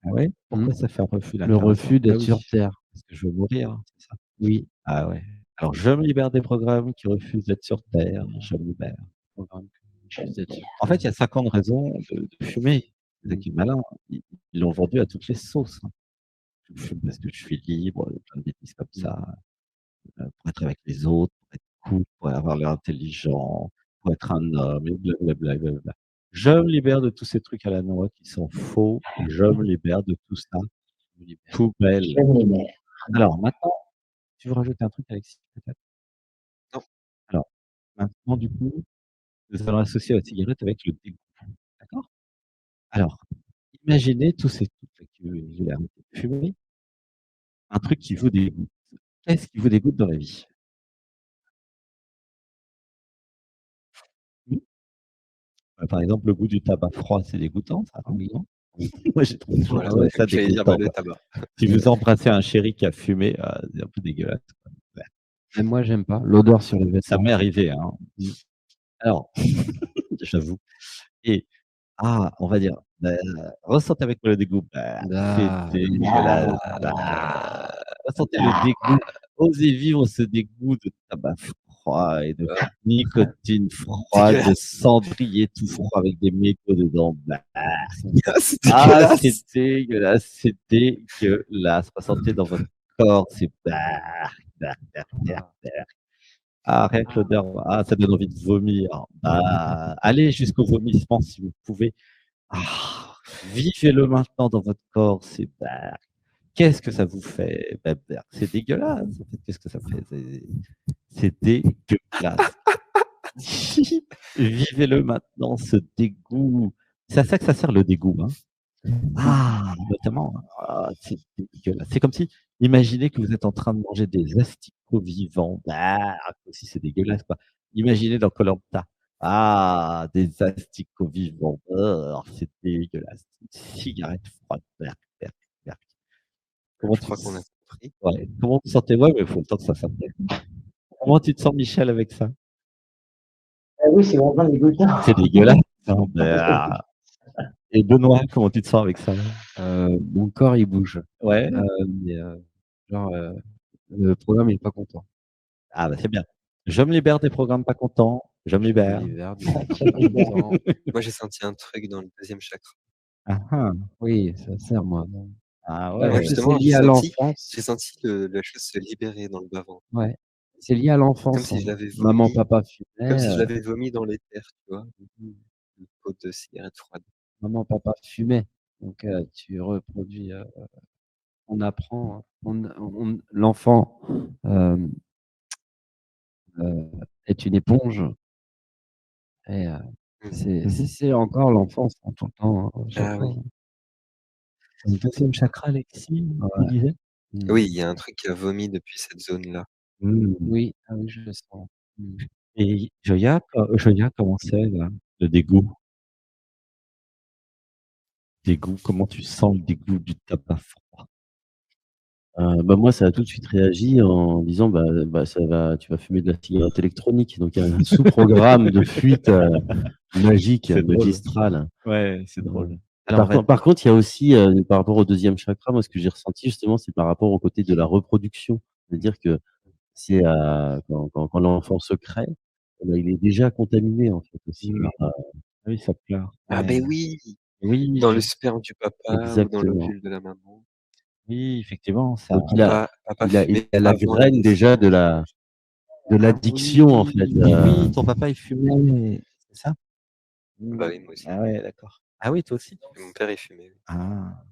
Ah ouais? Pourquoi Mmh. ça fait un refus Le d'incarnation? refus Ah d'être oui, sur terre. parce que je veux mourir, c'est ça? Oui. Ah ouais. Alors je me libère des programmes qui refusent d'être sur terre, je me libère. Programmes Je qui me refusent d'être sur libère. en fait, il y a 50 raisons de fumer. C'est ça qui est malin. Ils l'ont vendu à toutes les sauces, hein. Je fume parce que je suis libre, plein de bêtises comme ça, pour être avec les autres, pour être cool, pour avoir l'air intelligent, pour être un homme et blablabla, blablabla. Je me libère de tous ces trucs à la noix qui sont faux. Je me libère de tout ça. Je me libère. Poubelle. Je me libère. Alors maintenant, tu veux rajouter un truc, Alexis, peut-être? Non. Alors, maintenant, du coup, nous allons associer la cigarette avec le dégoût. D'accord? Alors, imaginez tous ces trucs que vous voulez arrêter de fumer, un truc qui vous dégoûte. Qu'est-ce qui vous dégoûte dans la vie? Mmh? Par exemple, le goût du tabac froid, c'est dégoûtant, ça, non? Oui. Non? Moi, j'ai toujours Voilà, trouvé ça j'allais dire, bah, dégoûtant, le quoi. tabac. Si vous embrassez un chéri qui a fumé, c'est un peu dégueulasse, quoi. Ouais. Même moi, j'aime pas. L'odeur sur les Ça vêtements. m'est arrivé, hein. Mmh. Alors, j'avoue et on va dire, ressentez avec moi le dégoût. C'est Ah. dégueulasse. Ressentez le dégoût. Osez vivre ce dégoût de tabac froid et de nicotine froide, de Dégueulasse. cendrier tout froid avec des mégots dedans. C'est Ah, dégueulasse. c'est dégueulasse, c'est dégueulasse. Ressentez dans votre corps, c'est rien que l'odeur, ça donne envie de vomir. Allez jusqu'au vomissement si vous pouvez. Vivez-le maintenant dans votre corps, c'est qu'est-ce que ça vous fait? C'est dégueulasse, en fait, qu'est-ce que ça fait? C'est dégueulasse. Vivez-le maintenant, ce dégoût. C'est à ça que ça sert le dégoût, hein. Notamment, c'est dégueulasse. C'est comme si, imaginez que vous êtes en train de manger des asticots vivants. Aussi c'est dégueulasse, quoi. Imaginez dans koh des asticots vivants. C'est dégueulasse. Une cigarette froide. Berk, berk. Comment Je tu crois qu'on a compris. ouais, comment tu sentais? Ouais, mais il faut le temps que ça s'intègre. Comment tu te sens, Michel, avec ça? Ah oui, c'est vraiment dégoûtant. C'est dégueulasse, hein. Et Benoît, comment tu te sens avec ça? Mon corps, il bouge. Ouais. Mais Genre, le programme il est pas content. Ah bah, c'est bien. Je me libère des programmes pas contents, je me Je me libère. libère du Je me libère. temps. Moi, j'ai senti un truc dans le 2e chakra. Ah ah. Oui, ça sert moi, non. Ah Ouais, Moi, parce que ouais. c'est justement, lié à l'enfance. j'ai senti la chose se libérer dans le bas-ventre. Ouais, c'est lié à Comme l'enfance, si hein. je l'avais Maman, vomi, papa comme fumaient, si je l'avais vomi dans l'éther, tu vois? mmh, Une peau de cigarette froide. maman, papa fumaient. Donc tu reproduis, on apprend, l'enfant, hem, est une éponge et Mmh. c'est encore l'enfance, hein, tout le temps, hein, chaque Ah fois, oui. hein. C'est le 2e chakra, Alexis, tu Ouais. disais? Mmh. Oui, il y a un truc qui a vomi depuis cette zone-là. Mmh. Oui, ah oui, je le sens. Mmh. Et Joya, comment c'est là, le dégoût? Dégoût, comment tu sens le dégoût du tabac froid? Bah, moi, ça a tout de suite réagi en disant: «Bah, ça va tu vas fumer de la cigarette électronique». Donc il y a un sous-programme de fuite, magique, C'est drôle. magistral. Ouais, c'est Heu, drôle. Alors on va par contre, il y a aussi, par rapport au 2e chakra, moi, ce que j'ai ressenti justement, c'est par rapport au côté de la reproduction. C'est-à-dire que c'est, quand l'enfant se crée, eh bah, il est déjà contaminé, en fait, aussi mmh, par, oui, ça pleure. Ah Ouais. beh oui! Oui, Dans je le sperme du papa ou dans exactement. l'ovule de la maman. oui, effectivement, ça Donc Papa il fumait a la avant la graine déjà naissance. de ah l'addiction, en fait, oui, ton papa il fumait, c'est ça? Bah Mmh. oui, moi aussi. Ah ouais, d'accord. Ah oui, toi aussi? Et mon père, il fumait, oui. Ah.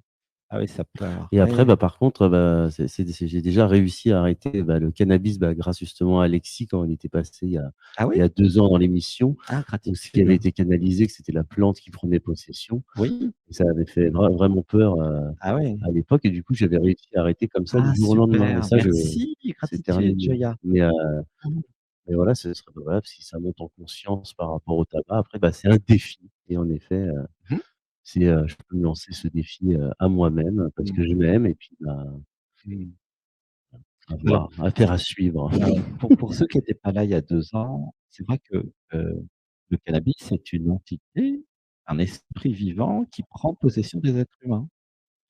Ah oui, ça pleure. et après, Ouais. bah, par contre, bah, j'ai déjà réussi à arrêter, bah, le cannabis, bah, grâce justement à Alexis quand il était passé Ah il y oui? a 2 ans dans l'émission, Ah, où ce qui gratitude. avait été canalisé, que c'était la plante qui prenait possession. Oui. Et ça avait fait vraiment peur, Ah ouais. à l'époque et du coup, j'avais réussi à arrêter comme ça du Ah jour au lendemain et super, ça merci, c'est gratitude, terminé. Joya. Mmh. Mais voilà, ce serait voilà, si ça monte en conscience par rapport au tabac, après, bah, c'est un défi et en effet, Mmh. je peux me lancer ce défi, à moi-même parce que je Mmh. m'aime et puis, bah, Mmh. à Alors, voir, affaire à suivre. pour ceux qui étaient pas là il y a 2 ans, c'est vrai que, le cannabis, c'est une entité, un esprit vivant qui prend possession des êtres humains.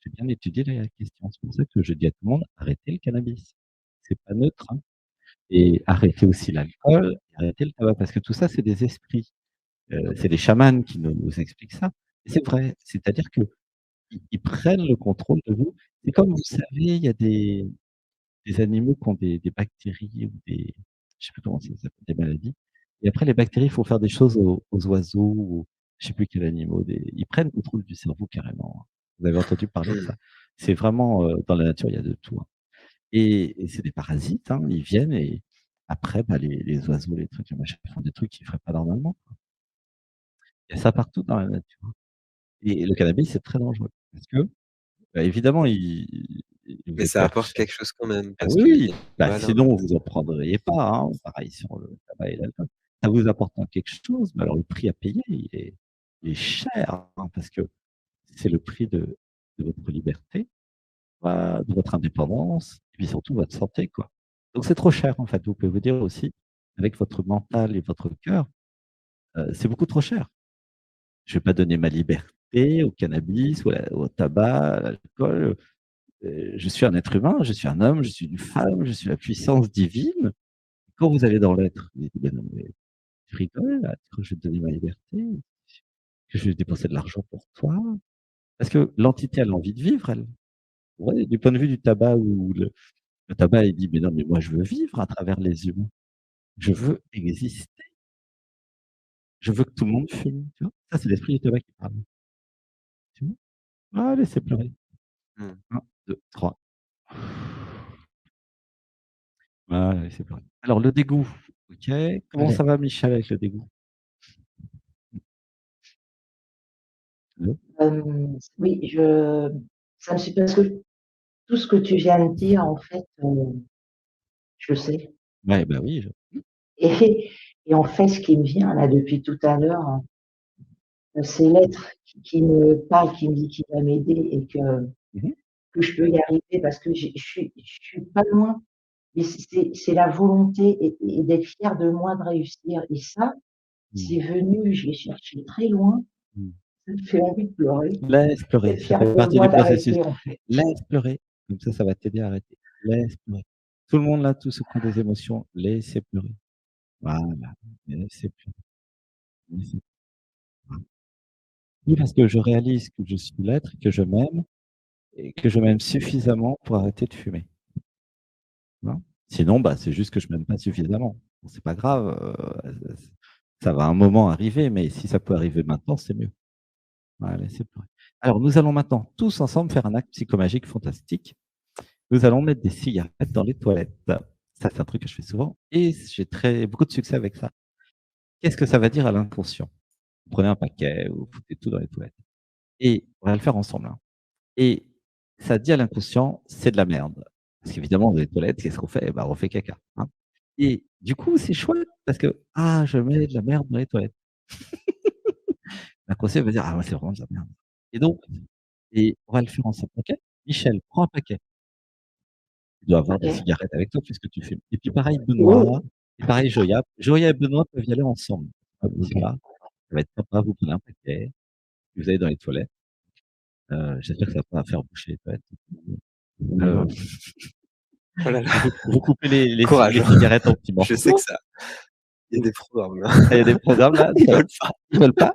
J'ai bien étudié la question. C'est pour ça que je dis à tout le monde: «Arrêtez le cannabis». C'est pas neutre, hein, et arrêtez aussi l'alcool, et arrêtez le tabac parce que tout ça, c'est des esprits. C'est les chamans qui nous expliquent ça et c'est vrai. C'est-à-dire qu'ils prennent le contrôle de vous. C'est comme vous savez, il y a des animaux qui ont des bactéries ou des je sais plus comment ça s'appelle, des maladies et après les bactéries font faire des choses aux oiseaux ou je sais plus quel animaux, ils prennent contrôle du cerveau carrément, hein. Vous avez entendu parler de Mmh. ça? C'est vraiment, dans la nature, il y a de tout, hein et c'est des parasites, hein, ils viennent et après, bah, les oiseaux, les trucs, les machins, ils font des trucs qu'ils feraient pas normalement, quoi. Il y a ça partout dans la nature et le cannabis, c'est très dangereux parce que, bah, évidemment, il Mais veut ça faire apporte quelque chose quand même ah parce oui, qu'il y oui, a bah, pas sinon l'impact. vous en prendriez pas, hein. Pareil sur le tabac et l'alcool. Ça vous apporte quelque chose, mais alors le prix à payer, il est cher, hein, parce que c'est le prix de votre liberté, de votre indépendance et puis surtout votre santé, quoi. Donc c'est trop cher, en fait. Vous pouvez vous dire aussi, avec votre mental et votre cœur, c'est beaucoup trop cher. Je vais pas donner ma liberté au cannabis ou au tabac, à l'alcool, je suis un être humain, je suis un homme, je suis une femme, je suis la puissance divine. Quand vous allez dans l'être, vous dites: «Mais non, mais tu rigoles là, tu crois que je vais te donner ma liberté? Que je vais dépenser de l'argent pour toi?» Parce que l'entité, elle a envie de vivre, elle. Ouais, du point de vue du tabac ou le tabac, il dit: «Mais non, mais moi je veux vivre à travers les humains. Je veux exister. Je veux que tout le monde fume», tu vois? Ça, c'est l'esprit du tabac qui parle. Tu vois? Ah, laissez pleurer. Mmh. 1, 2, 3. Voilà, laissez pleurer. Alors le dégoût, OK. Comment Allez. ça va Michel avec le dégoût? Allô? Oui, ça me suit parce que tout ce que tu viens de dire, en fait, je le sais Ouais, bah, oui, je et et en fait, ce qui me vient là depuis tout à l'heure, c'est l'être qui me parle, qui me dit qu'il va m'aider et mmh mh. que je peux y arriver parce que je suis pas loin, mais c'est la volonté et d'être fière de moi de réussir et ça, Mmh. c'est venu, je l'ai cherché très loin, Mmh. ça me fait envie de pleurer, Laisse pleurer, d'être ça fière fait de partie moi du processus. d'arrêter, en fait. Laisse pleurer, comme ça va t'aider à arrêter. laisse pleurer. Tout le monde là, tous ceux qui ont des émotions, laissez pleurer. Voilà, laissez pleurer, laissez voilà. Oui, parce que je réalise que je suis l'être, que je m'aime et que je m'aime suffisamment pour arrêter de fumer. Hein. Sinon, bah, c'est juste que je m'aime pas suffisamment. Bon, c'est pas grave, ça va un moment arriver, mais si ça peut arriver maintenant, c'est mieux. Voilà, laissez pleurer. Alors, nous allons maintenant tous ensemble faire un acte psychomagique fantastique. Nous allons mettre des cigarettes dans les toilettes. Ça, c'est un truc que je fais souvent et j'ai beaucoup de succès avec ça. Qu'est-ce que ça va dire à l'inconscient? Vous prenez un paquet, vous foutez tout dans les toilettes et on va le faire ensemble, hein. Et ça dit à l'inconscient: «C'est de la merde». Parce qu'évidemment, dans les toilettes, qu'est-ce qu'on fait? Bah, on fait caca, hein. Et du coup, c'est chouette parce que: «Ah, je mets de la merde dans les toilettes». L'inconscient va dire: «Ah ouais, c'est vraiment de la merde». Et donc on va le faire ensemble, OK? Michel, prends un paquet. Tu dois avoir des OK. cigarettes avec toi puisque tu fumes. Et puis pareil Oui. Benoît, et pareil Joya. Joya et Benoît peuvent y aller ensemble. Voilà, ça va être sympa, vous prenez un paquet, vous allez dans les toilettes. J'espère que ça va pas faire boucher les toilettes. Heu, Oh là là, vous coupez courage, les hein. cigarettes en petits Je sais morceaux. que ça il y a des programmes là. Ah, il y a des programmes là, Ils veulent pas. ils veulent pas?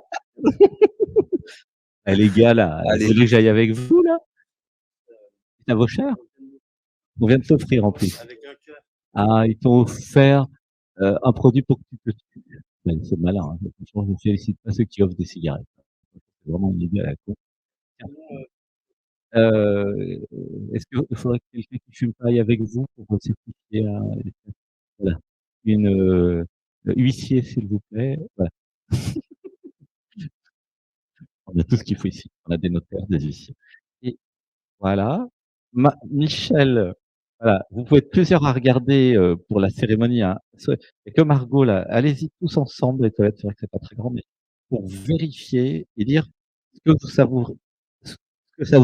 Eh les gars là, vous Allez, voulez que j'aille avec vous là? Ça vaut cher? On vient de s'offrir en plus. Ah, ils t'ont offert, un produit pour que tu te tues. Ouais, c'est malin, hein. Franchement, je ne félicite pas ceux qui offrent des cigarettes. C'est vraiment une idée à la con. Tiens, est-ce qu'il faudrait que quelqu'un qui fume pas aille avec vous pour certifier un voilà, une, huissier s'il vous plaît, voilà. On a tout ce qu'il faut ici. On a des notaires, des huissiers et voilà. Michel, voilà, vous pouvez être plusieurs à regarder, pour la cérémonie, hein. Il y a que Margot là. Allez-y tous ensemble les toilettes, c'est vrai que c'est pas très grand, mais pour vérifier et dire ce que ça vous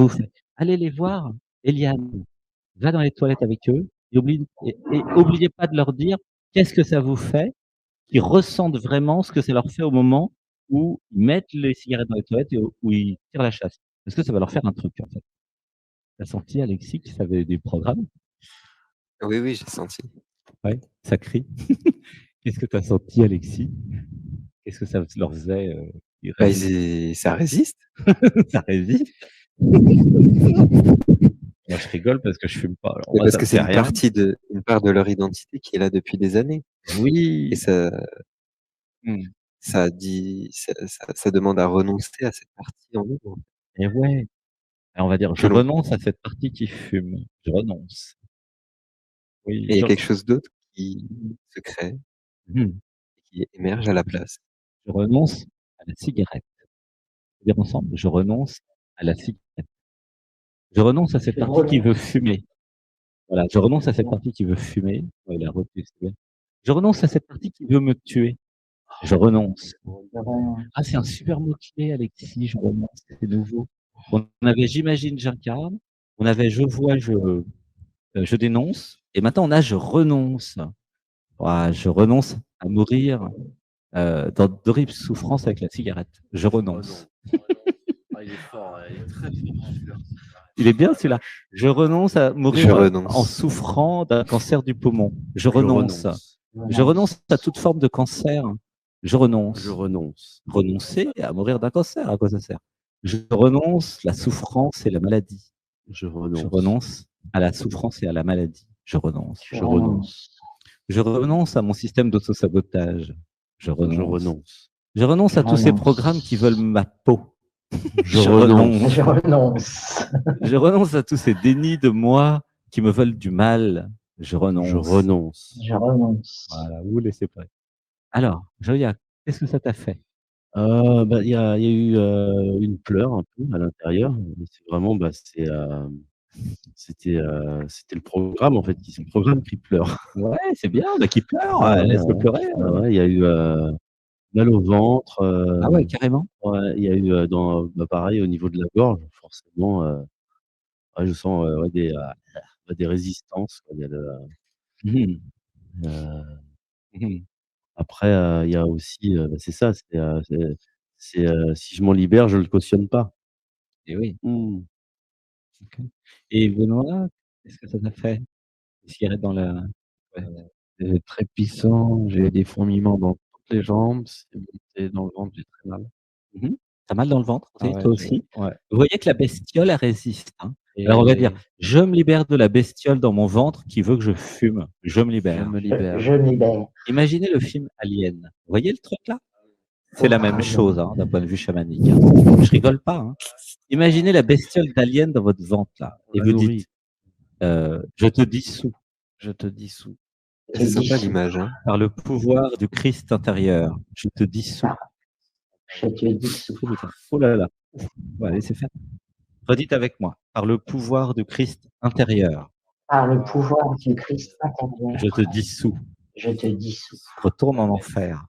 fait. Allez les voir. Eliane, va dans les toilettes avec eux et oubliez pas de leur dire qu'est-ce que ça vous fait, qu'ils ressentent vraiment ce que ça leur fait au moment où ils mettent les cigarettes dans les toilettes et où ils tirent la chasse. Parce que ça va leur faire un truc, en fait. Tu as senti Alexis que ça avait des programmes? oui, oui, j'ai senti. Ouais, ça crie. Qu'est-ce que tu as senti Alexis? Qu'est-ce que ça leur faisait, ils Bah, résistent? ça résiste. Ça résiste? Moi, je rigole parce que je fume pas, alors Mais moi, parce ça me que c'est fait rien. une part de leur identité qui est là depuis des années et Oui! Mmh. ça demande à renoncer à cette partie en nous, Et ouais, et on va dire: que «Je l'on renonce à cette partie qui fume. Je renonce». Oui, et il y a je quelque chose d'autre qui se crée mmh, et qui émerge à la place. je renonce à la cigarette. On va dire ensemble: «Je renonce à la cigarette». Je renonce à cette Je partie qui veut renonce. fumer. Voilà, je renonce à cette partie qui veut fumer. Ouais, il a retenu, c'est bien. Je renonce à cette partie qui veut me tuer. Je renonce. Je renonce. Ah, c'est un super mot-clé, Alexis, je renonce, c'est nouveau. On avait j'imagine, j'incarne, on avait je vois, je dénonce et maintenant on a je renonce. Ouah, je renonce à mourir, dans d'horribles souffrances avec la cigarette. Je renonce. Ah, il est fort, il est très fort celui-là. Il est bien celui-là. Je renonce à Je mourir, en renonce. souffrant d'un cancer du poumon. Je Je renonce. renonce. Je renonce à toute forme de cancer. Je Je renonce. renonce. Renoncer à mourir d'un cancer, à quoi ça sert? Je renonce la souffrance et la maladie. Je Je renonce. renonce à la souffrance et à la maladie. Je renonce. Je renonce. Je renonce à mon système d'autosabotage. Je Je renonce. renonce. Je renonce Je à tous ces renonce. programmes qui veulent ma peau. Je Je renonce. Je renonce. Je renonce à tous ces dénis de moi qui me veulent du mal. Je Je renonce. renonce. Je renonce. Voilà, vous laissez pas. Alors, Joya, qu'est-ce que ça t'a fait? Bah, il y a eu, une pleure un peu à l'intérieur. C'est vraiment, bah, c'était le programme en fait, c'est le programme qui pleure. Ouais, c'est bien, bah, qui pleure, Ouais, ouais, laisse-le ouais. pleurer. Ouais, ouais, il y a eu, mal au ventre, Ah ouais, carrément? ouais, il y a eu, bah, pareil au niveau de la gorge forcément, ouais, je sens, ouais, bah, des résistances quoi. Il y a Mmh. heu, Mmh. après, il y a aussi, bah, c'est ça, si je m'en libère, je le cautionne pas. Et oui, Mmh. OK. Et Benoît, qu'est-ce que ça t'a fait? Les cigarettes dans la ouais. C'est très puissant, j'ai des fourmillements dans toutes les jambes, c'est monté dans le ventre, j'ai très mal. Mmh. Tu mal dans le ventre, Ah toi ouais, aussi? ouais Vous voyez que la bestiole, elle résiste, hein. Alors on va dire: et «Je me libère de la bestiole dans mon ventre qui veut que je fume. Je me je libère». me Je, libère. je me libère. Imaginez le film Alien. Vous voyez le truc là? C'est Oh, la même non. chose, hein, d'un point de vue chamanique, hein. Je rigole pas, hein. Imaginez la bestiole d'Alien dans votre ventre là On et la vous nourrit, dites: «Je te dissous je te dissous. Je C'est te sympa dissous. l'image, hein. par le pouvoir du Christ intérieur. Je te dissous». Je te dissous. Oh là là. Ouais, laissez faire. Redites avec moi. Par le pouvoir du Christ intérieur, Par le pouvoir du Christ intérieur, je te dissous. je te dissous. Retourne en enfer.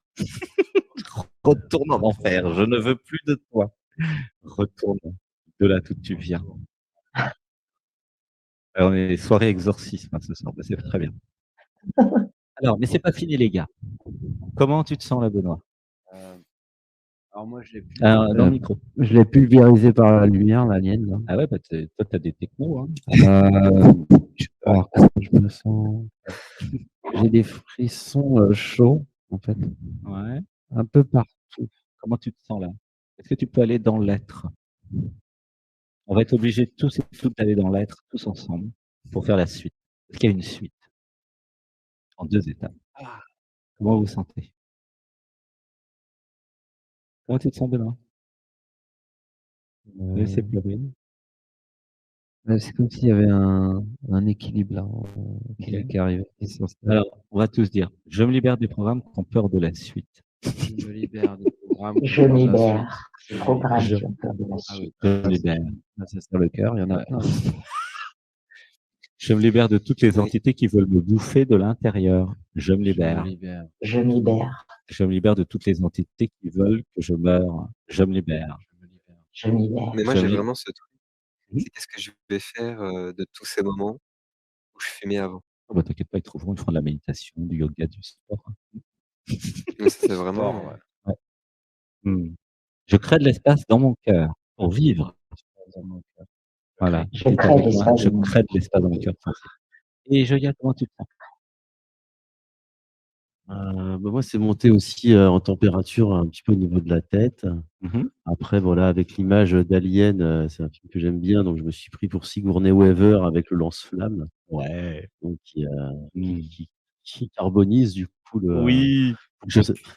Retourne en enfer. Je ne veux plus de toi. Retourne de là d'où tu viens. Alors, on est soirée exorcisme hein, ce soir. Bah, c'est très bien. Alors, mais c'est pas fini, les gars. Comment tu te sens là, Benoît? Alors moi je l'ai Alors, dans le micro. je l'ai pulvérisé par la lumière, l'alien là. Ah ouais, bah, toi, tu as des technos. Hein. Alors comment je me sens? J'ai des frissons, chauds en fait, Ouais. un peu partout. Comment tu te sens là? Est-ce que tu peux aller dans l'être? On va être obligés tous et toutes d'aller dans l'être, tous ensemble, pour faire la suite. Parce qu'il y a une suite, en 2 étapes. Comment vous vous sentez? Comment tu te sens, Benoît? Laissez pleurer. C'est comme s'il y avait un équilibre là, qui Ok. qui arrivait, qui s'installe. Alors, on va tous dire, je me libère des programmes qui ont peur de la suite. Je me libère des programmes Je me libère. Je me Programme Je- qui ont peur de la Ah suite. oui, Je me libère. là ça sert le cœur, il y en a Ouais. plein. Je me libère de toutes les Oui. entités qui veulent me bouffer de l'intérieur. Je me Je me libère. libère. Je me libère. Je me libère de toutes les entités qui veulent que je meure. Je me libère. Je me libère. Je me libère. Mais moi, Je j'ai me li- vraiment ce truc. Mhm. C'est qu'est-ce que je vais faire, de tous ces moments où je fumais avant? Oh, bah, t'inquiète pas, ils trouveront, ils feront de la méditation, du yoga, du sport. Hein. Mais ça, c'est vraiment, Sport, ouais. Ouais. Je crée de l'espace dans mon cœur pour vivre. Dans mon cœur. Voilà. Je Dites crée avec moi, l'espace je dans mon crée de l'espace dans mon cœur. Et Joya, comment tu te sens? Bah, moi, c'est monté aussi en température un petit peu au niveau de la tête. Mhm. Après, voilà, avec l'image d'Alien, c'est un film que j'aime bien, donc je me suis pris pour Sigourney Weaver avec le lance-flamme, Ouais. donc Mm. qui carbonise du coup Oui.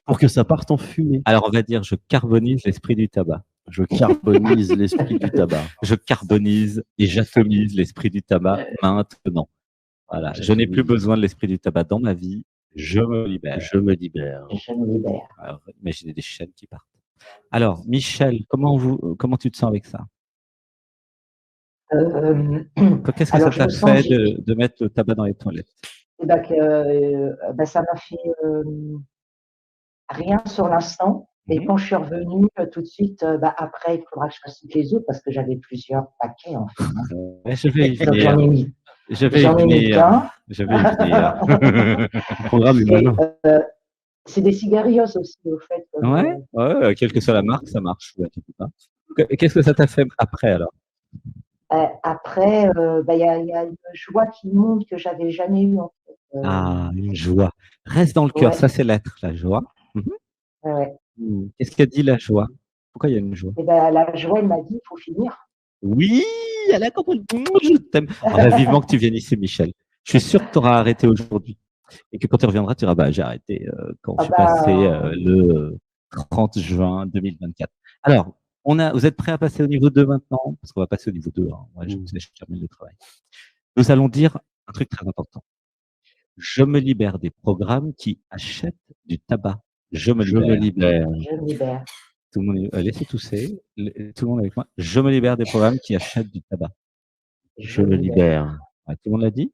pour que ça parte en fumée. Alors, on va dire, je carbonise l'esprit du tabac. Je carbonise l'esprit du tabac. Je carbonise et j'atomise l'esprit du tabac maintenant. Voilà. Je n'ai plus besoin de l'esprit du tabac dans ma vie. Je me libère. Je me libère. Je me libère. Alors, imaginez des chaînes qui partent. Alors, Michel, comment tu te sens avec ça? Euh, Qu'est-ce que ça alors, je t'a me sens, fait de mettre le tabac dans les toilettes? eh ben, ça m'a fait rien sur l'instant. Et Mhm. quand je suis revenue, tout de suite, après, il faudra que je fasse toutes les autres parce que j'avais plusieurs paquets en fait. Hein. Ouais, je vais y Donc venir. j'en ai mis, Je vais y j'en ai mis venir. plein. Je vais y venir. Le programme est Et, malin. c'est des cigarillos aussi, au fait. Ouais, ouais, quelle que soit la marque, ça marche. Vous inquiétez pas. Qu'est-ce que ça t'a fait après alors? Après, il y a une joie qui monte que j'avais jamais eue en fait. Ah, une joie. Reste dans le cœur, Ouais. ça c'est l'être, la joie. Mhm. Ouais. Qu'est-ce qu'a dit la joie? Pourquoi il y a une joie? Et ben, la joie, elle m'a dit, il faut finir. Oui, elle a compris. Je t'aime. On va vivement que tu viennes ici, Michel. Je suis sûr que tu auras arrêté aujourd'hui. Et que quand tu reviendras, tu diras, bah, j'ai arrêté quand je suis passé le 30 juin 2024. Alors, vous êtes prêts à passer au niveau 2 maintenant? Parce qu'on va passer au niveau 2. Hein. Ouais, je termine le travail. Nous allons dire un truc très important. Je me libère des programmes qui achètent du tabac. Je me Je me libère. libère. Je me libère. Tout le monde, laissez tousser. Tout le monde avec moi. Je me libère des programmes qui achètent du tabac. Je me libère. Ouais, tout le monde l'a dit?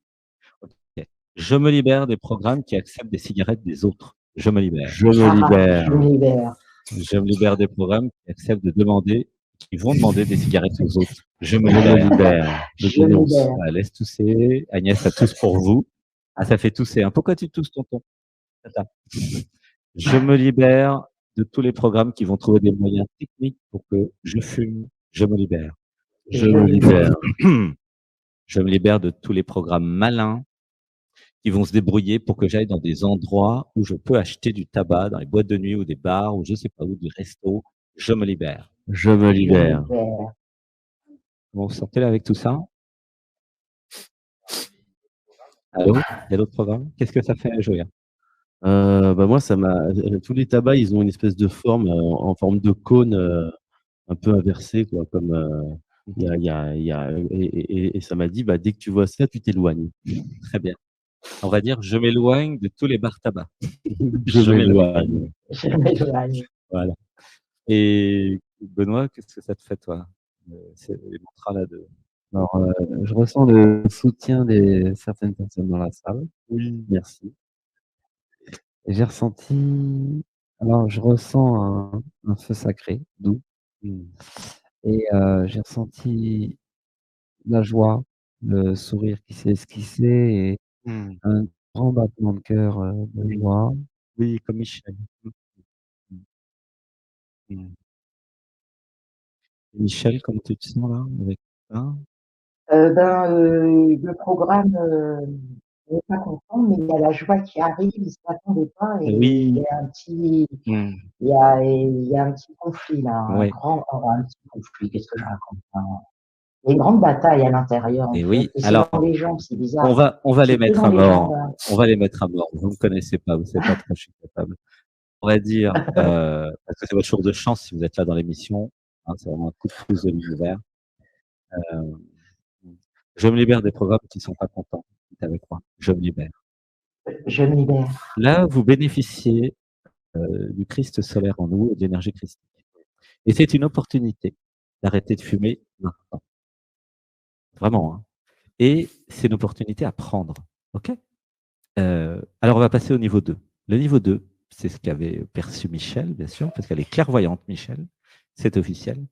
Ok. Je me libère des programmes qui acceptent des cigarettes des autres. Je me libère. Je me libère. Je me libère. Je me libère des programmes qui acceptent de demander, qui vont demander des cigarettes aux autres. Je me Je me libère. libère. Je Je me dénonce. libère. Ouais, laisse tousser. Agnès, ça tousse pour vous. Ah, ça fait tousser. Hein. Pourquoi tu tousses, tonton? Attends. Je me libère de tous les programmes qui vont trouver des moyens techniques pour que je fume. Je me libère. Je me libère. Je me libère de tous les programmes malins qui vont se débrouiller pour que j'aille dans des endroits où je peux acheter du tabac, dans les boîtes de nuit ou des bars ou je sais pas où, du resto. Je me libère. Je me Je me libère. libère. Comment vous sortez là avec tout ça? Allô? Il y a d'autres programmes? Qu'est-ce que ça fait, Joya? Bah moi, tous les tabacs, ils ont une espèce de forme en forme de cône, un peu inversé, quoi, comme et ça m'a dit, bah, dès que tu vois ça, tu t'éloignes. Très bien. On va dire, je m'éloigne de tous les bars tabac. Je m'éloigne. Je m'éloigne. Voilà. Et Benoît, qu'est-ce que ça te fait, toi? Les mantras là de. Alors, je ressens le soutien de certaines personnes dans la salle. Oui. Merci. Et j'ai ressenti, alors je ressens un feu sacré, doux. Et j'ai ressenti la joie, le sourire qui s'est esquissé et un grand battement de cœur de joie. Oui, comme Michel. Michel, comment tu te sens là avec ça? Le programme n'est pas content, mais il y a la joie qui arrive, il ne s'attendait pas et Oui. il y a un petit, il y a un petit conflit là, Oui. un petit conflit, qu'est-ce que je raconte? Il y a une grande bataille à l'intérieur, en Et fait. oui, Et c'est alors, dans les jambes, c'est bizarre. on va les C'est que mettre dans à les jambes, mort. hein. On va les mettre à mort. Vous ne me connaissez pas, vous ne savez pas de quoi je suis capable. On va dire, parce que c'est votre jour de chance si vous êtes là dans l'émission, hein, c'est vraiment un coup de pouce de l'univers. Je me libère des programmes qui ne sont pas contents. Dites avec moi. Je me libère. Je me libère. Là, vous bénéficiez du Christ solaire en nous et de l'énergie christique. Et c'est une opportunité d'arrêter de fumer maintenant. Vraiment. Hein. Et c'est une opportunité à prendre. OK? Alors, on va passer au niveau 2. Le niveau 2, c'est ce qu'avait perçu Michel, bien sûr, parce qu'elle est clairvoyante, Michel. C'est officiel.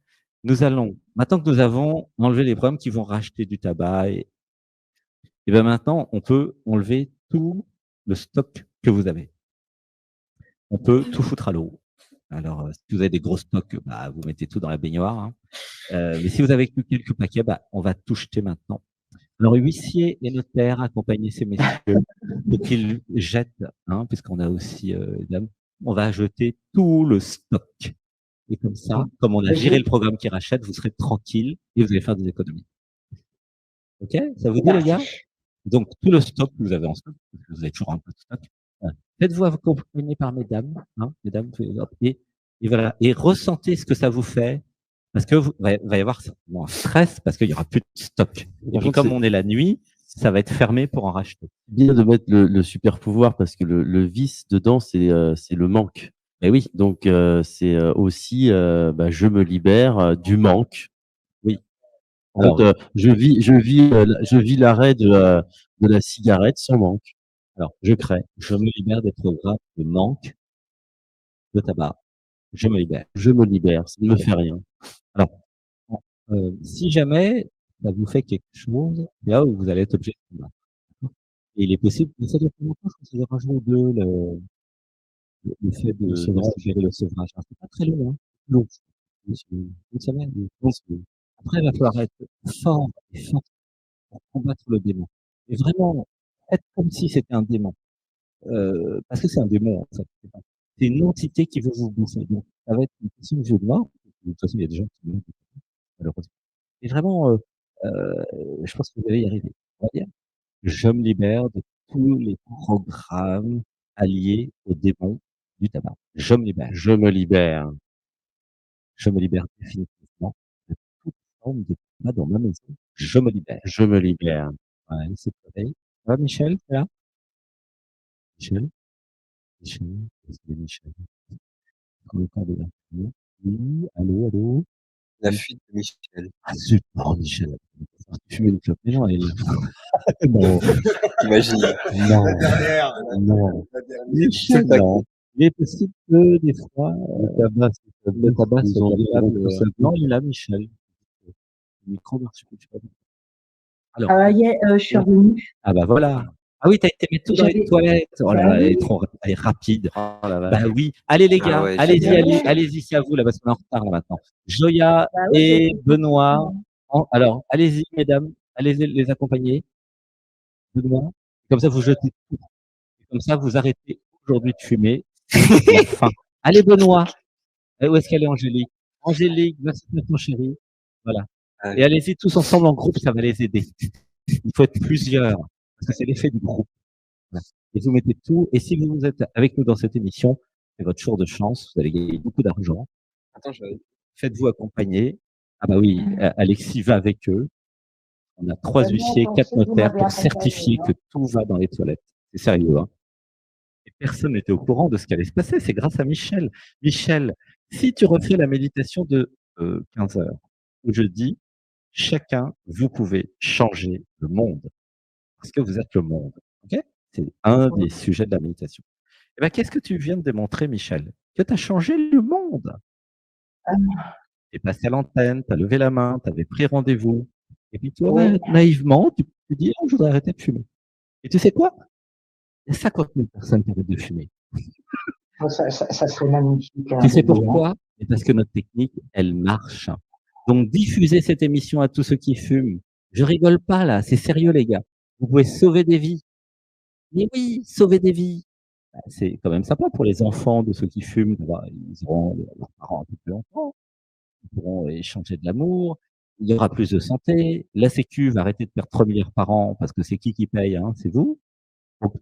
Nous allons, maintenant que nous avons enlevé les problèmes qui vont racheter du tabac, et bien maintenant, on peut enlever tout le stock que vous avez. On peut tout foutre à l'eau. Alors, si vous avez des gros stocks, bah, vous mettez tout dans la baignoire. Hein. Mais si vous avez que quelques paquets, bah, on va tout jeter maintenant. Alors, huissier et notaire, accompagnez ces messieurs pour qu'ils jettent, hein, puisqu'on a aussi dames, on va jeter tout le stock. Et comme ça, comme on a viré le programme qui rachète, vous serez tranquille et vous allez faire des économies. OK? Ça vous dit, les gars? Donc, tout le stock que vous avez en stock, parce que vous avez toujours un peu de stock, faites-vous accompagner par mesdames, hein, mesdames, et voilà. Et ressentez ce que ça vous fait, parce que va y avoir un stress, parce qu'il y aura plus de stock. Et puis, comme on est la nuit, ça va être fermé pour en racheter. Bien de mettre le super pouvoir parce que le vice dedans, c'est le manque. Mais oui. Donc, c'est aussi, bah, je me libère du manque. Oui. Alors, je vis l'arrêt de la cigarette sans manque. Alors, je me libère des programmes de manque de tabac. Je me libère. Je me libère, ça ne me fait rien. Alors, si jamais ça vous fait quelque chose, là où vous allez être obligé de combattre. Et il est possible, mais ça dure pas longtemps, je pense que ça dure un jour ou deux, le fait de gérer le sevrage. Alors, c'est pas très long, hein. Long. Une semaine. Donc, après, il va falloir être fort et fort pour combattre le démon. Et vraiment, faites comme si c'était un démon. Parce que c'est un démon, en fait. C'est une entité qui veut vous bouffer. Donc, ça va être une question de jeu de mort. De toute façon, il y a des gens qui meurent, malheureusement. Et vraiment, je pense que vous allez y arriver. On va dire, je me libère de tous les programmes alliés au démon du tabac. Je me libère. Je me libère. Je me libère définitivement de toute forme de tabac dans ma maison. Je me libère. Je me libère. Ouais, c'est pareil. Ça va, Michel, t'es là? Michel? Michel? C'est Michel. Comment on parle de oui, allô, allô? La fuite de Michel. Ah, super, Michel. Tu fumes une clope. Mais non, elle est là. Non. Imagine. Non. La dernière. Non. La dernière. Michel, C'est pas non. Il est possible que des fois, le tabac ils ont soit capable, tout ça. non, il est là, Michel. Le micro marche plus, je sais pas. Alors. Je suis revenue. Ah bah voilà. Ah oui, t'as été mettre tout dans les toilettes. Oh là là, elle est rapide. Oh la vache. Bah oui. Allez les Ah gars, ouais, allez-y, génial. allez-y, c'est à vous là, parce qu'on est en retard là maintenant. Joya Bah oui, et c'est- Benoît. Alors, allez-y, mesdames, allez les accompagner. Benoît, Comme ça, vous jetez tout. Comme ça, vous arrêtez aujourd'hui de fumer. C'est la fin. Allez, Benoît. Où est-ce qu'elle est, Angélique? Angélique, va se mettre ton chéri. Voilà. Et allez-y tous ensemble en groupe, ça va les aider. Il faut être plusieurs, parce que c'est l'effet du groupe. Voilà. Et vous mettez tout. Et si vous êtes avec nous dans cette émission, c'est votre jour de chance. Vous allez gagner beaucoup d'argent. Attends, faites-vous accompagner. Ah bah oui, Alexis va avec eux. On a 3 huissiers, 4 notaires pour certifier que tout va dans les toilettes. C'est sérieux, hein. Et personne n'était au courant de ce qui allait se passer. C'est grâce à Michel. Michel, si tu refais la méditation de 15 heures, où je dis, chacun, vous pouvez changer le monde. Parce que vous êtes le monde. Ok? C'est un des sujets de la méditation. Eh ben, qu'est-ce que tu viens de démontrer, Michel? Que tu as changé le monde. Tu es passé à l'antenne, tu as levé la main, tu avais pris rendez-vous. Et puis toi, naïvement, tu dis, oh, je voudrais arrêter de fumer. Et tu sais quoi? Il y a 50 000 personnes qui arrêtent de fumer. Ça serait magnifique. Tu sais pourquoi? C'est parce que notre technique, elle marche. Donc, diffusez cette émission à tous ceux qui fument. Je rigole pas, là. C'est sérieux, les gars. Vous pouvez sauver des vies. Mais oui, sauver des vies. C'est quand même sympa pour les enfants de ceux qui fument. Ils auront leurs parents un peu plus longtemps. Ils pourront échanger de l'amour. Il y aura plus de santé. La Sécu va arrêter de perdre 3 milliards par an parce que c'est qui paye, hein? C'est vous. Donc,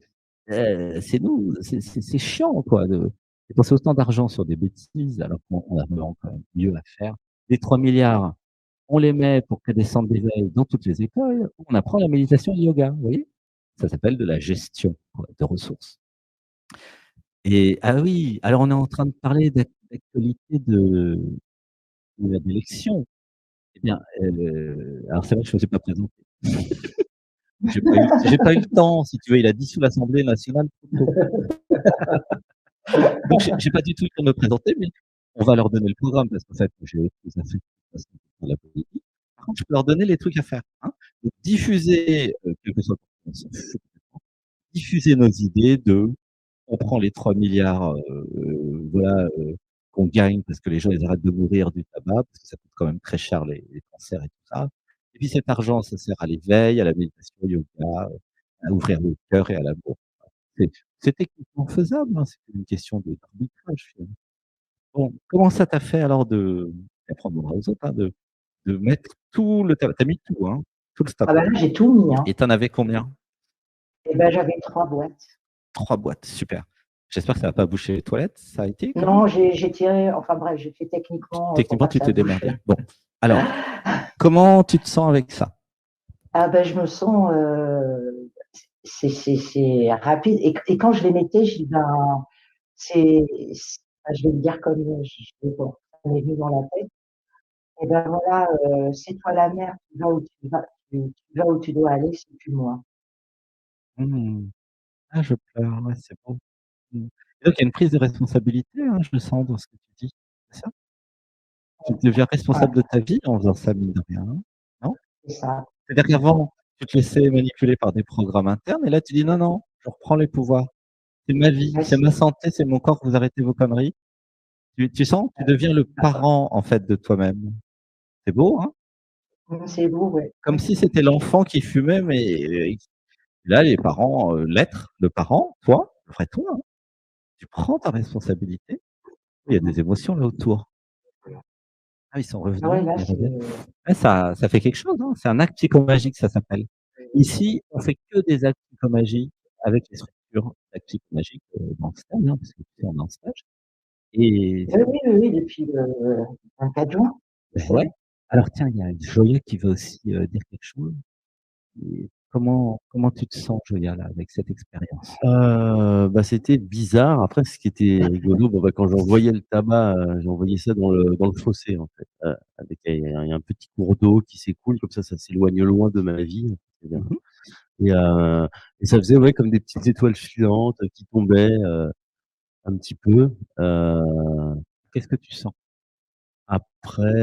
c'est nous. C'est chiant, quoi, de dépenser autant d'argent sur des bêtises alors qu'on a vraiment quand même mieux à faire. Les 3 milliards, on les met pour créer des centres d'éveil dans toutes les écoles. On apprend la méditation et le yoga, vous voyez? Ça s'appelle de la gestion de ressources. Et ah oui, alors on est en train de parler d'actualité d'élection. Eh bien, alors c'est vrai que je ne me suis pas présenté. J'ai pas eu le temps, si tu veux. Il a dissous l'Assemblée nationale trop tôt. Donc, j'ai pas du tout le temps de me présenter, mais on va leur donner le programme parce qu'en fait, j'ai autre chose à faire pour la politique. Par contre, je peux leur donner les trucs à faire, hein. Donc, diffuser, quel que soit le on s'en fout complètement. Diffuser nos idées on prend les 3 milliards, voilà, qu'on gagne parce que les gens, ils arrêtent de mourir du tabac, parce que ça coûte quand même très cher les cancers et tout ça. Et puis cet argent, ça sert à l'éveil, à la méditation, au yoga, à ouvrir le cœur et à l'amour. C'est c'est techniquement faisable, hein, c'est une question d'arbitrage, finalement. Bon, comment ça t'a fait alors de apprendre aux autres, hein, de mettre tout le tabac? Tu mis tout, hein? Tout le stock. Ah bah là, j'ai tout mis, hein. Et tu en avais combien? Eh ben, j'avais 3 boîtes. 3 boîtes, super. J'espère que ça va pas boucher les toilettes, ça a été? Non, j'ai tiré, enfin bref, j'ai fait techniquement. Techniquement, tu t'es démerdé. Bon, alors, comment tu te sens avec ça? Ah ben, je me sens, c'est rapide. Et quand je les mettais, je dis, ben, je vais le dire comme bon, ça m'est venu dans la tête. Et ben voilà, c'est toi la mère, tu vas où tu vas, tu vas où tu dois aller, c'est plus moi. Mmh. Ah, je pleure, ouais, c'est beau. Mmh. Et donc il y a une prise de responsabilité, hein, je le sens dans ce que tu dis, c'est ça? Tu deviens responsable de ta vie en faisant ça, mine de rien, hein, non? C'est ça. C'est-à-dire qu'avant, tu te laissais manipuler par des programmes internes et là, tu dis: «Non, non, je reprends les pouvoirs. C'est ma vie, c'est ma santé, c'est mon corps, vous arrêtez vos conneries». Tu sens? Tu deviens le parent, en fait, de toi-même. C'est beau, hein? C'est beau, ouais. Comme si c'était l'enfant qui fumait, mais là, les parents, le parent, toi, vrai toi, hein, tu prends ta responsabilité. Il y a des émotions là autour. Ah, ils sont Ah ouais, revenus, là, ils c'est reviennent. Ouais, ça fait quelque chose, hein. C'est un acte psychomagique, ça s'appelle. Ici, on fait que des actes psychomagiques avec les structures d'actes psychomagiques, dans le stage, hein, parce que tu sais, on est en stage et oui, depuis le 24 juin. ben ouais. Alors tiens, il y a Joya qui veut aussi, dire quelque chose. Et comment tu te sens, Joya, là, avec cette expérience? Bah, c'était bizarre. Après, ce qui était rigolo, bon, bah, quand j'envoyais le tabac, j'envoyais ça dans le fossé, en fait, avec un petit cours d'eau qui s'écoule, comme ça s'éloigne loin de ma vie, c'est bien. Mmh. Et et ça faisait, ouais, comme des petites étoiles filantes, qui tombaient, un petit peu. Qu'est-ce que tu sens? Après,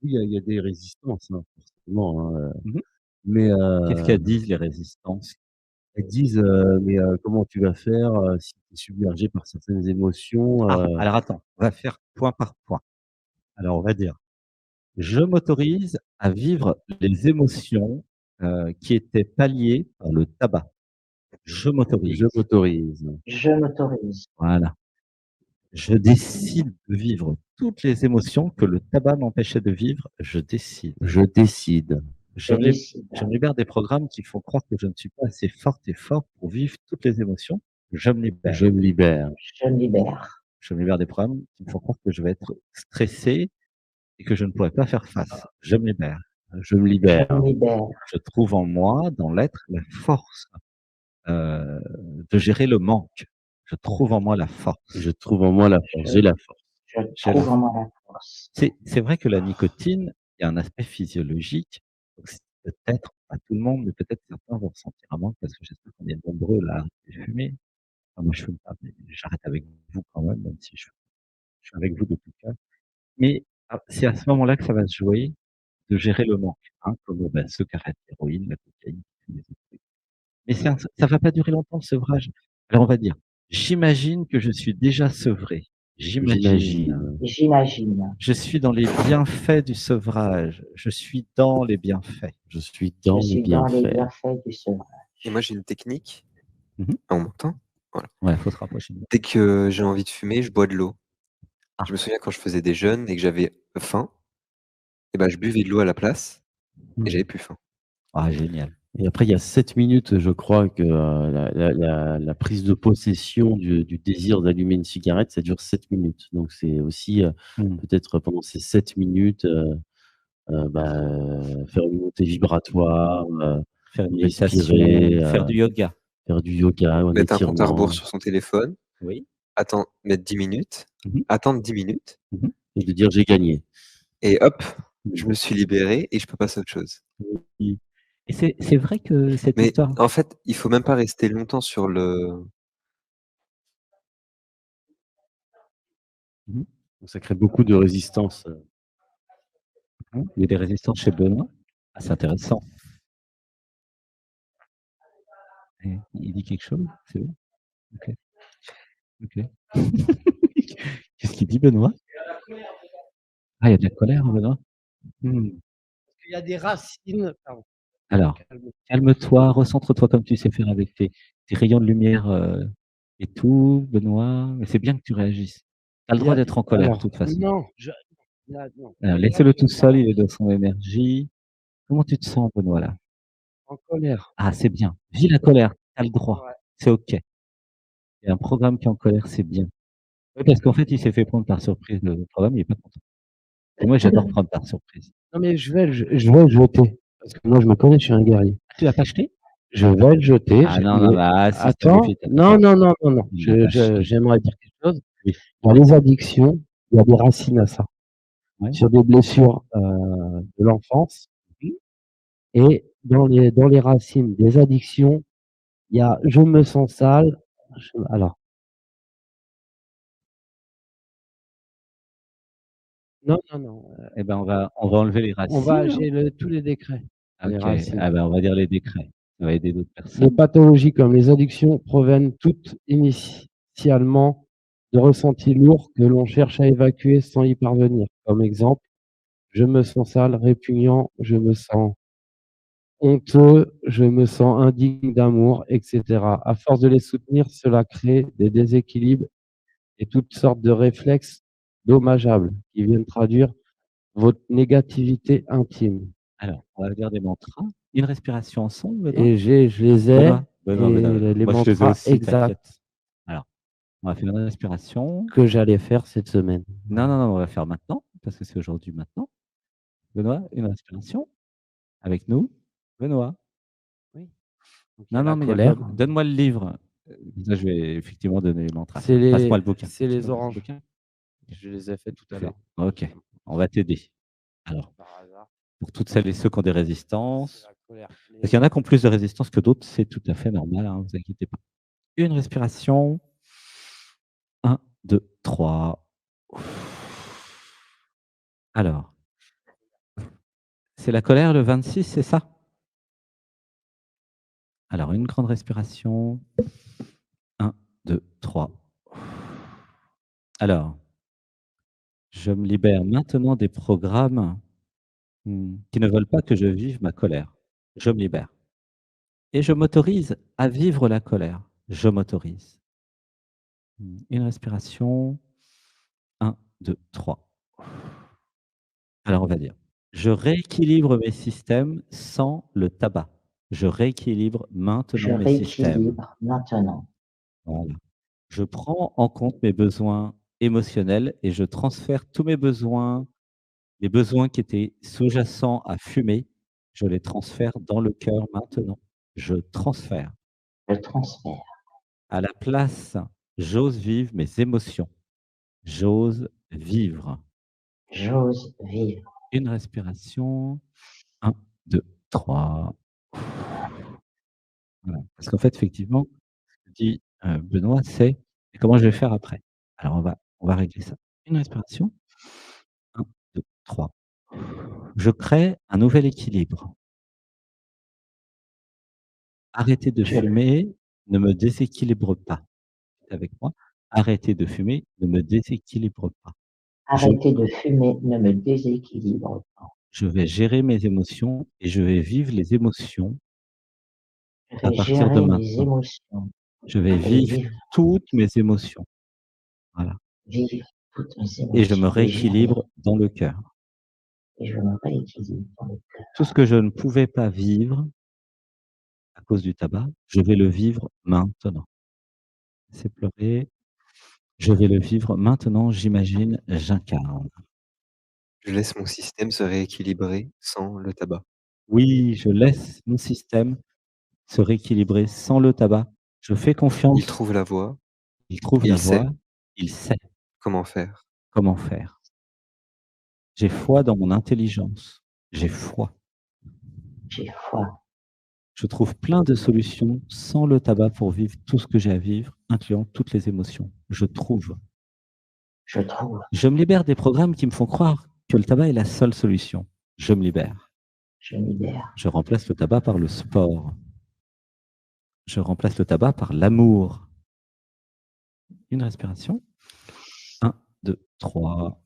oui, il y a des résistances, hein, forcément, hein, Mmh. mais Qu'est-ce qu'elles disent, les résistances? elles disent, «Mais comment tu vas faire, si tu es submergé par certaines émotions?» Ah, alors attends, on va faire point par point. Alors on va dire: «Je m'autorise à vivre les émotions qui était pallié par le tabac. Je m'autorise. Je m'autorise. Je m'autorise. Voilà. Je décide de vivre toutes les émotions que le tabac m'empêchait de vivre. Je décide. Je décide. Je Je me décide. je me libère des programmes qui font croire que je ne suis pas assez forte et fort pour vivre toutes les émotions. Je me libère. Je me libère. Je me libère. Je me libère des programmes qui me font croire que je vais être stressé et que je ne pourrai pas faire face. Je me libère. Je me Je libère. me libère. Je trouve en moi, dans l'être, la force de gérer le manque. Je trouve en moi la force. Je trouve en moi la force. J'ai la force. Je J'ai trouve la- en moi la force. C'est vrai que la nicotine, il y a un aspect physiologique. Donc, peut-être, pas tout le monde, mais peut-être certains vont ressentir un manque parce que j'espère qu'on est nombreux là à fumer. Enfin, moi, je fume pas, mais j'arrête avec vous quand même si je suis avec vous de tout cas. Mais c'est à ce moment-là que ça va se jouer de gérer le manque, hein, comme ben, ceux qui arrêtent l'héroïne, la cocaïne, tous les autres trucs. Mais ça va pas durer longtemps, le sevrage. Alors on va dire, j'imagine que je suis déjà sevré. J'imagine. J'imagine. J'imagine. Je suis dans les bienfaits du sevrage. Je suis dans les bienfaits. Je suis Je dans les suis dans les bienfaits. bienfaits du sevrage. Et moi, j'ai une technique. Mhm. On m'entend? Ouais, faut se rapprocher. Dès que j'ai envie de fumer, je bois de l'eau. Ah. Je me souviens quand je faisais des jeûnes et que j'avais faim, et ben, je buvais de l'eau à la place et j'avais plus faim. Ah, génial. Et après, il y a 7 minutes, je crois, que la prise de possession du désir d'allumer une cigarette, ça dure 7 minutes. Donc, c'est aussi peut-être pendant ces 7 minutes, faire une montée vibratoire, Faire une respirer, méditation, faire du yoga. faire du yoga, un Mettre un compte à étirement, rebours sur son téléphone, Oui. mettre 10 minutes, Mhm. attendre 10 minutes, et de dire j'ai gagné. et hop, je me suis libéré et je peux passer à autre chose. Et c'est vrai que cette Mais histoire. en fait, il faut même pas rester longtemps sur le. Donc, ça crée beaucoup de résistance. Il y a des résistances chez Benoît. Ah, c'est intéressant. Et il dit quelque chose? C'est bon? Ok. Ok. Qu'est-ce qu'il dit, Benoît? Ah, il y a de la colère, Benoît? Il y a des racines. Pardon. Alors, calme-toi, recentre-toi comme tu sais faire avec tes rayons de lumière et tout, Benoît. Mais c'est bien que tu réagisses. Tu as le droit d'être en colère, de toute façon. Non, non. Alors, laissez-le tout seul, il est dans son énergie. Comment tu te sens, Benoît, là? En colère. Ah, c'est bien. Vis la colère, tu as le droit. Ouais. C'est OK. Il y a un programme qui est en colère, c'est bien. Oui, parce qu'en fait, il s'est fait prendre par surprise, le programme, il est pas content. Et moi, j'adore prendre par surprise. Non, mais je vais le jeter. Parce que moi, je me connais, je suis un guerrier. Ah, tu l'as pas acheté? Je vais le jeter. Ah non, non, mais- bah, si, Attends, non. Il l'a pas acheté. J'aimerais dire quelque chose. Oui. Dans les addictions, il y a des racines à ça. Ouais. Sur des blessures de l'enfance. Et dans les racines des addictions, il y a je me sens sale. Alors. Non. Eh ben, on va enlever les racines. J'ai tous les décrets. Les OK. racines. Ah ben, on va dire les décrets. Ça va aider d'autres Les personnes. pathologies comme les addictions proviennent toutes initialement de ressentis lourds que l'on cherche à évacuer sans y parvenir. Comme exemple, je me sens sale, répugnant, je me sens honteux, je me sens indigne d'amour, etc. À force de les soutenir, cela crée des déséquilibres et toutes sortes de réflexes dommageables qui viennent traduire votre négativité intime. Alors, on va dire des mantras. Une respiration ensemble, Benoît? Et je les ai, Benoît, et les moi, je les ai mantras aussi, exacts t'inquiète. Alors, on va faire une respiration. que j'allais faire cette semaine. Non, on va faire maintenant, parce que c'est aujourd'hui maintenant. Benoît, une respiration avec nous. Benoît. Oui. Non, mais il y a colère. pas- donne-moi le livre. Ça, je vais effectivement donner le mantra. C'est les- Passe-moi le bouquin. c'est les Tu m'as oranges. le bouquin? Je les ai fait tout à l'heure. Ok, on va t'aider. Alors, Par hasard. pour toutes celles et ceux qui ont des résistances, C'est la colère. parce qu'il y en a qui ont plus de résistance que d'autres, c'est tout à fait normal, hein, vous inquiétez pas. Une respiration. 1, 2, 3. Alors, c'est la colère le 26, c'est ça? Alors, une grande respiration. 1, 2, 3. Alors, je me libère maintenant des programmes qui ne veulent pas que je vive ma colère. Je me libère. Et je m'autorise à vivre la colère. Je m'autorise. Une respiration. 1, 2, 3. Alors, on va dire, je rééquilibre mes systèmes sans le tabac. Je rééquilibre Je maintenant mes systèmes. rééquilibre maintenant. Voilà. Je prends en compte mes besoins émotionnels et je transfère tous mes besoins, les besoins qui étaient sous-jacents à fumer, je les transfère dans le cœur maintenant. Je transfère. Je transfère. À la place, j'ose vivre mes émotions. J'ose vivre. J'ose vivre. Une respiration. 1, 2, 3. Voilà. Parce qu'en fait, effectivement, ce que dit Benoît, c'est comment je vais faire après. Alors, on va régler ça. Une respiration. 1, 2, 3. Je crée un nouvel équilibre. Arrêter de Je, fumer ne me déséquilibre pas. Avec moi, arrêter de fumer ne me déséquilibre pas. arrêter de fumer ne me déséquilibre pas. Je vais gérer mes émotions et je vais vivre les émotions Je à vais partir de gérer mes maintenant. émotions Je vais et vivre toutes mes émotions. Voilà. vivre toutes mes Et je me émotions, les gérer rééquilibre dans le cœur. et je me rééquilibre dans le cœur. Tout ce que je ne pouvais pas vivre à cause du tabac, je vais le vivre maintenant. C'est pleurer. Je vais le vivre maintenant, j'imagine, j'incarne. Je laisse mon système se rééquilibrer sans le tabac. Oui, je laisse mon système se rééquilibrer sans le tabac. Je fais Il confiance. trouve la voie, Il trouve et la il sait voie. Il sait comment faire. comment faire. J'ai foi dans mon intelligence. J'ai foi. J'ai foi. Je trouve plein de solutions sans le tabac pour vivre tout ce que j'ai à vivre, incluant toutes les émotions. Je trouve. Je trouve. Je me libère des programmes qui me font croire que le tabac est la seule solution. Je me libère. Je libère. Je remplace le tabac par le sport. Je remplace le tabac par l'amour. Une respiration. 1, 2, 3.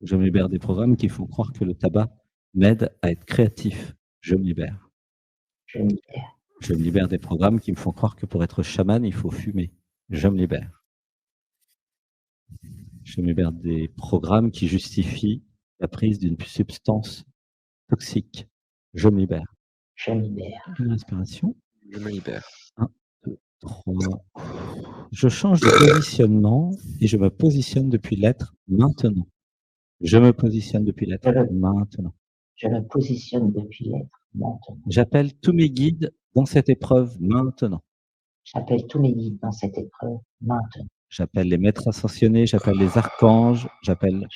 Je me libère des programmes qui font croire que le tabac m'aide à être créatif. Je me libère. Je libère. Je me libère des programmes qui me font croire que pour être chaman, il faut fumer. Je me libère. Je me libère des programmes qui justifient la prise d'une substance toxique. Je me libère. Je libère. Une respiration. Je me libère. 1, 2, 3. Je change de positionnement et je me positionne depuis l'être maintenant. Je me positionne depuis l'être maintenant. Je me positionne depuis l'être maintenant. J'appelle tous mes guides dans cette épreuve maintenant. J'appelle tous mes guides dans cette épreuve maintenant. J'appelle les maîtres ascensionnés, j'appelle les archanges, j'appelle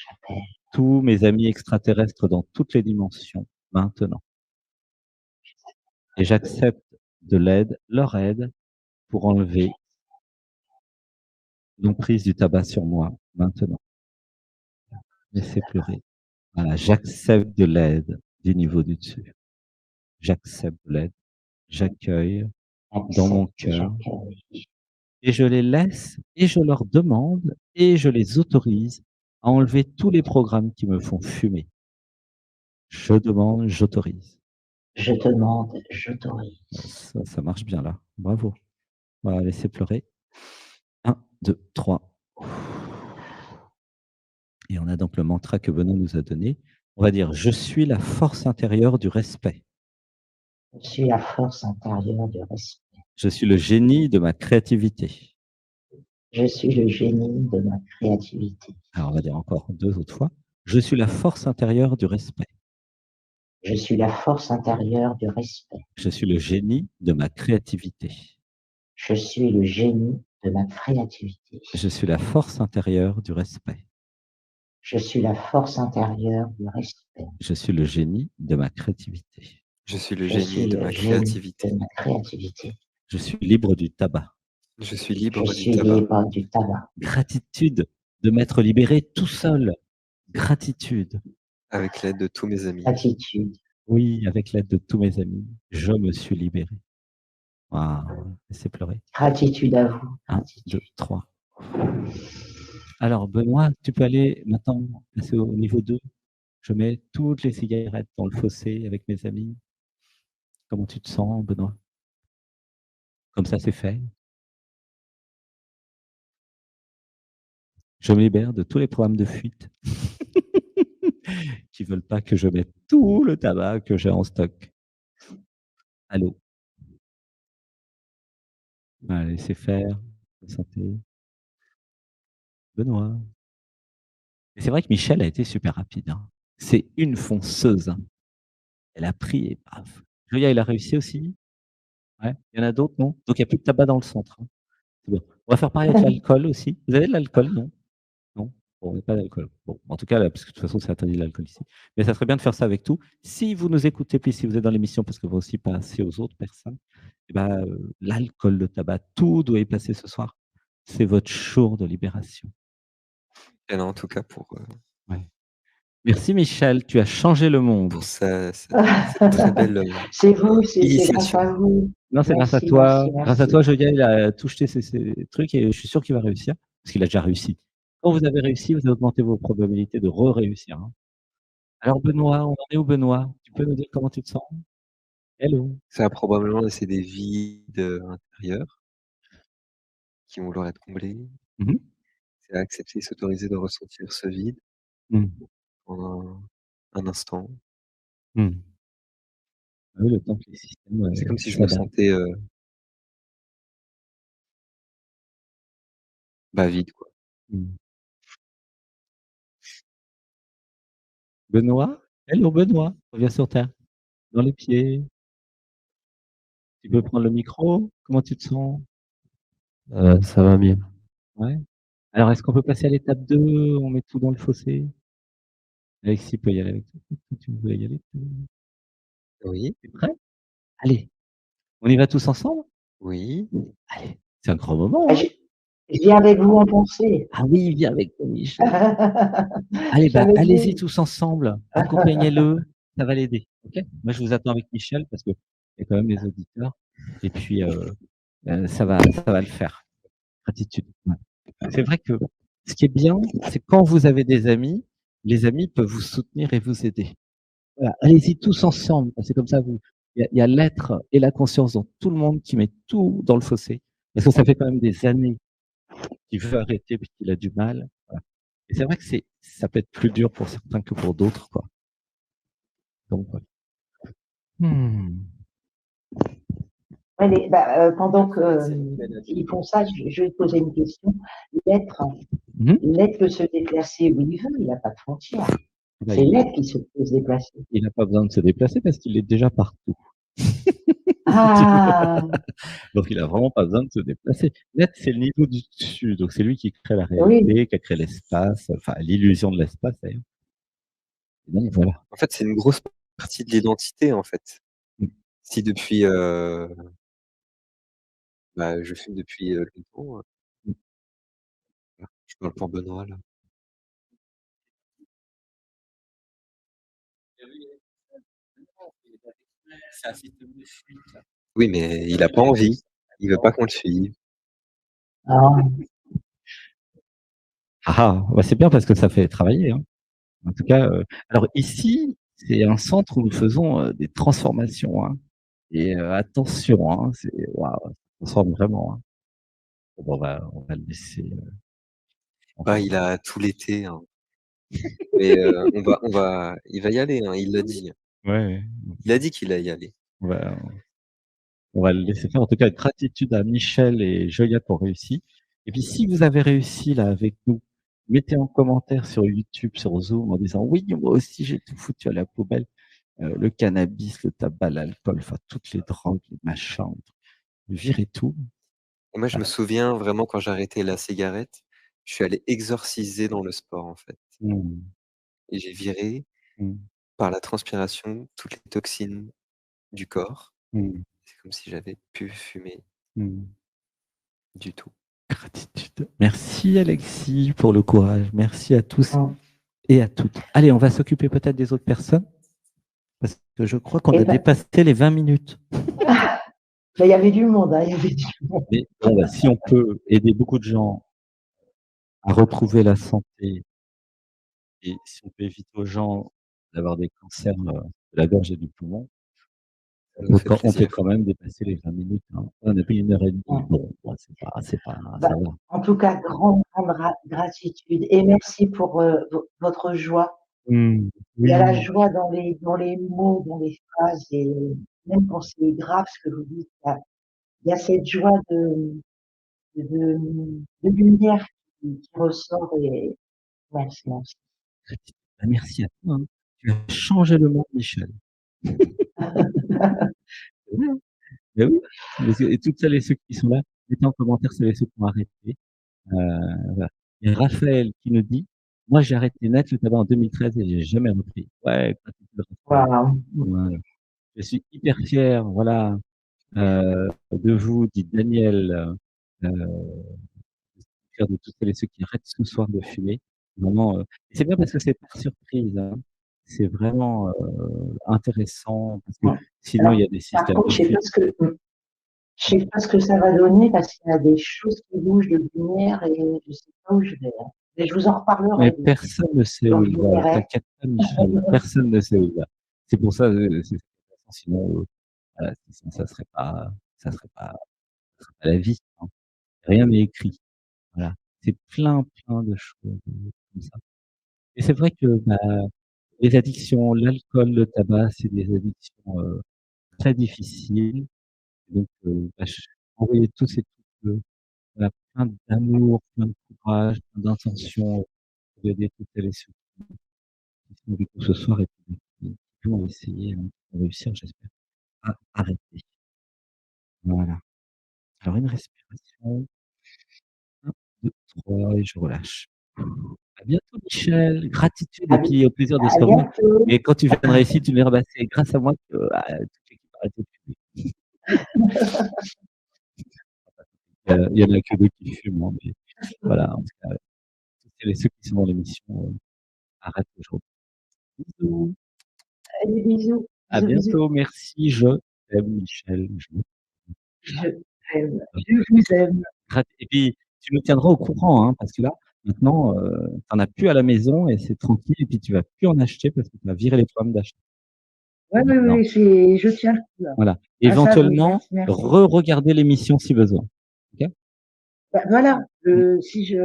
tous mes amis extraterrestres dans toutes les dimensions maintenant. Et j'accepte de l'aide, leur aide, pour enlever l'emprise du tabac sur moi maintenant. Laissez pleurer. Voilà, j'accepte de l'aide du niveau du dessus. J'accepte de l'aide. J'accueille dans mon cœur. Et je les laisse et je leur demande et je les autorise à enlever tous les programmes qui me font fumer. Je demande, j'autorise. Je demande, j'autorise. Ça marche bien là. Bravo. On va laisser pleurer. 1, 2, 3. Et on a donc le mantra que Benoît nous a donné. On va dire, je suis la force intérieure du respect. Je suis la force intérieure du respect. Je suis le génie de ma créativité. Je suis le génie de ma créativité. Alors on va dire encore 2 autres fois. Je suis la force intérieure du respect. Je suis la force intérieure du respect. Je suis le génie de ma créativité. Je suis le génie de ma créativité. Je suis la force intérieure du respect. Je suis la force intérieure du respect. Je suis le génie de ma créativité. Je suis le génie de ma créativité. Je suis libre du tabac. Je suis libre Je suis libre du tabac. Gratitude de m'être libéré tout seul. Gratitude. Avec l'aide de tous mes amis. Gratitude. Oui, avec l'aide de tous mes amis, je me suis libéré. Waouh, laissez pleurer. Gratitude à vous. 1, 2, 3. Alors, Benoît, tu peux aller maintenant passer au niveau 2. Je mets toutes les cigarettes dans le fossé avec mes amis. Comment tu te sens, Benoît? Comme ça, c'est fait. Je me libère de tous les programmes de fuite qui veulent pas que je mette tout le tabac que j'ai en stock. Allô? Ouais, laissez faire, santé. Benoît. Et c'est vrai que Michel a été super rapide, hein. C'est une fonceuse, hein. Elle a pris et paf. Julia, il a réussi aussi? Ouais. Il y en a d'autres, non? Donc il y a plus de tabac dans le centre, hein. C'est bon. On va faire pareil avec l'alcool aussi. Vous avez de l'alcool, non? Non? Bon, il y a pas d'alcool. Bon, en tout cas, là, parce que de toute façon, c'est interdit l'alcool ici. Mais ça serait bien de faire ça avec tout. Si vous nous écoutez, puis si vous êtes dans l'émission, parce que vous aussi passez aux autres personnes, eh ben, l'alcool, le tabac, tout doit y passer ce soir. C'est votre jour de libération. Et non, en tout cas Ouais. Merci Michel, tu as changé le monde. pour cette très belle, C'est vous, c'est grâce initiation. à vous. Non, c'est grâce à Merci, toi. merci, Grâce à merci. toi, Jodia, il a tout jeté ses trucs et je suis sûr qu'il va réussir, parce qu'il a déjà réussi. Quand vous avez réussi, vous avez augmenté vos probabilités de re-réussir, hein. Alors Benoît, on en est où Benoît? Tu peux nous dire comment tu te sens? Hello. Ça a probablement laissé des vides, intérieurs qui vont vouloir être comblés. Mmh mh. C'est accepter et s'autoriser de ressentir ce vide Mmh. pendant un instant. Mmh. Ah oui, le temps que les systèmes, C'est comme si je me s'adaptent. sentais, vide, quoi. Mmh. Benoît? Hello Benoît, reviens sur terre. Dans les pieds. Tu peux prendre le micro? Comment tu te sens? Ça va mieux. Ouais. Alors est-ce qu'on peut passer à l'étape 2? On met tout dans le fossé? Alexis peut y aller avec toi. Tu veux y aller? Oui, Tu es prêt? Allez, on y va tous ensemble? oui. Allez, c'est un grand moment, Ah, hein? je viens avec vous en pensée. Ah oui, viens avec nous Michel. Je Allez, suis bah, avec allez-y vous. tous ensemble, accompagnez-le, ça va l'aider, OK? Moi, je vous attends avec Michel parce qu'il y a quand même les auditeurs et puis, ça va le faire. Gratitude. Ouais. C'est vrai que ce qui est bien, c'est quand vous avez des amis, les amis peuvent vous soutenir et vous aider. Voilà, allez-y tous ensemble, c'est comme ça vous il y a l'être et la conscience dans tout le monde qui met tout dans le fossé. Parce que ça fait quand même des années qu'il veut arrêter puis qu'il a du mal. Voilà. Et c'est vrai que ça peut être plus dur pour certains que pour d'autres, quoi. Donc, voilà. Ouais, pendant qu'ils font ça, je vais te poser une question. L'être, Mmh. l'être peut se déplacer où il veut, il n'a pas de frontières. Bah, C'est l'être qui peut se déplacer. il n'a pas besoin de se déplacer parce qu'il est déjà partout. Ah, Donc il a vraiment pas besoin de se déplacer. L'être, c'est le niveau du dessus, donc c'est lui qui crée la oui. réalité, qui a créé l'espace, enfin l'illusion de l'espace d'ailleurs. Et donc voilà. En fait, c'est une grosse partie de l'identité, en fait. Mmh. Si depuis, je fume depuis, longtemps, Mmh. je parle pour Benoît, là. C'est un système de fuite. Oui, mais il a pas envie. Il veut pas qu'on le suive. Ah, Ah, bah, c'est bien parce que ça fait travailler, hein. En tout cas, alors ici, c'est un centre où nous faisons, des transformations, hein, et attention, hein, c'est waouh, ça transforme vraiment, hein. Bon, on va le laisser, Bah, tranquille. il a tout l'été, hein. Mais, il va y aller, hein, il l'a dit. Ouais, ouais. Il a dit qu'il allait y aller. On va on va le laisser faire. En tout cas, gratitude à Michel et Joya pour réussi. Et puis, si vous avez réussi là avec nous, mettez en commentaire sur YouTube, sur Zoom, en disant oui, moi aussi j'ai tout foutu à la poubelle, le cannabis, le tabac, l'alcool, enfin toutes les drogues, les machins, virez tout. Et moi, je me Voilà. souviens vraiment quand j'ai arrêté la cigarette, je suis allé exorciser dans le sport, en fait. Mmh. Et j'ai viré, Mmh. par la transpiration, toutes les toxines du corps. Mmh. C'est comme si j'avais pu fumer Mmh. du tout. Gratitude. Merci Alexis pour le courage. Merci à tous ah. et à toutes. Allez, on va s'occuper peut-être des autres personnes parce que je crois qu'on Eh a ben, dépassé les 20 minutes. il y avait du monde, hein, il y avait du monde. Mais bon, bah, si on peut aider beaucoup de gens à retrouver la santé et si on peut éviter aux gens d'avoir des cancers de la gorge et du poumon, Ça me fait On peut plaisir. quand même dépasser les 20 minutes, hein. On a pris 1 h 30. Ouais. Bon, c'est pas, Bah, ça va. en tout cas, grande gratitude et merci pour votre joie. Mmh. Il y a la Oui. joie dans les mots, dans les phrases et même quand c'est grave ce que vous dites, il y a cette joie de, de lumière qui ressort et merci, merci. Bah, merci à toi, hein. Tu as changé le monde, Michel. C'est vrai, hein. Mais oui, et toutes celles et ceux qui sont là, mettez en commentaire celles et ceux qui ont arrêté. Voilà. Il y a Raphaël qui nous dit: «Moi, j'ai arrêté net le tabac en 2013 et j'ai jamais repris». Ouais, gratitude, Raphaël. Voilà. Voilà. Je suis hyper fier, voilà, de vous, dit Daniel, fier de toutes celles et ceux qui arrêtent ce soir de fumer. Vraiment, et c'est bien parce que c'est par surprise, hein. C'est vraiment, intéressant parce que Ouais. sinon il Alors, y a des par systèmes contre, de fuite. je sais pas ce que ça va donner parce qu'il y a des choses qui bougent de lumière et je sais pas où je vais, hein. Mais je vous en Mais reparlerai. personne ne sait Quand où je il vous va, verrai. t'inquiète pas, Michel, personne ne sait où il va. C'est pour ça, sinon, voilà, sinon ça serait pas la vie, hein. Rien n'est écrit, voilà. C'est plein de choses, comme ça. Et c'est vrai que, bah, les addictions, l'alcool, le tabac, c'est des addictions, très difficiles. Donc, bah, je envoyez tous et toutes, voilà, plein d'amour, plein de courage, plein d'intention, pour aider toutes celles et ceux qui sont avec nous ce soir et qui vont essayer, de réussir, j'espère, à arrêter. Voilà. Alors une respiration, 1, 2, 3 et je relâche. À bientôt Michel, gratitude À, et puis au plaisir de se à revoir. bientôt. Et quand tu viendras ici, tu me diras: «Bah, c'est grâce à moi que, toute l'équipe a arrêté de fumer». Il y en a que 2 qui fument, hein, mais voilà, en tout cas, toutes celles et ceux qui sont dans l'émission, arrêtent aujourd'hui. Bisous, Allez, bisous. à Bisous, bisous. bientôt, merci, je t'aime Michel, Je t'aime. Je vous aime. et puis tu nous tiendras au courant, hein, parce que là, maintenant, tu en as plus à la maison et c'est tranquille et puis tu vas plus en acheter parce que tu as viré les programmes d'achat. Oui, oui, Non, oui, je tiens le coup, là. voilà. Ah, ça, oui, Éventuellement, merci, merci. re-regarder l'émission si besoin. OK? Bah, voilà, Mmh. si je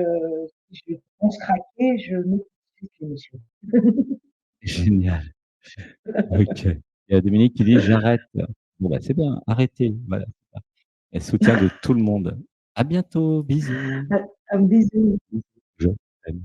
pense craquer, je mets tout de suite l'émission. Génial. OK. Il y a Dominique qui dit: «J'arrête». Bon, bah, c'est bien, arrêtez, voilà, c'est ça. Et soutien de tout le monde. À bientôt, bisous. Un bisou. Bisous, je t'aime.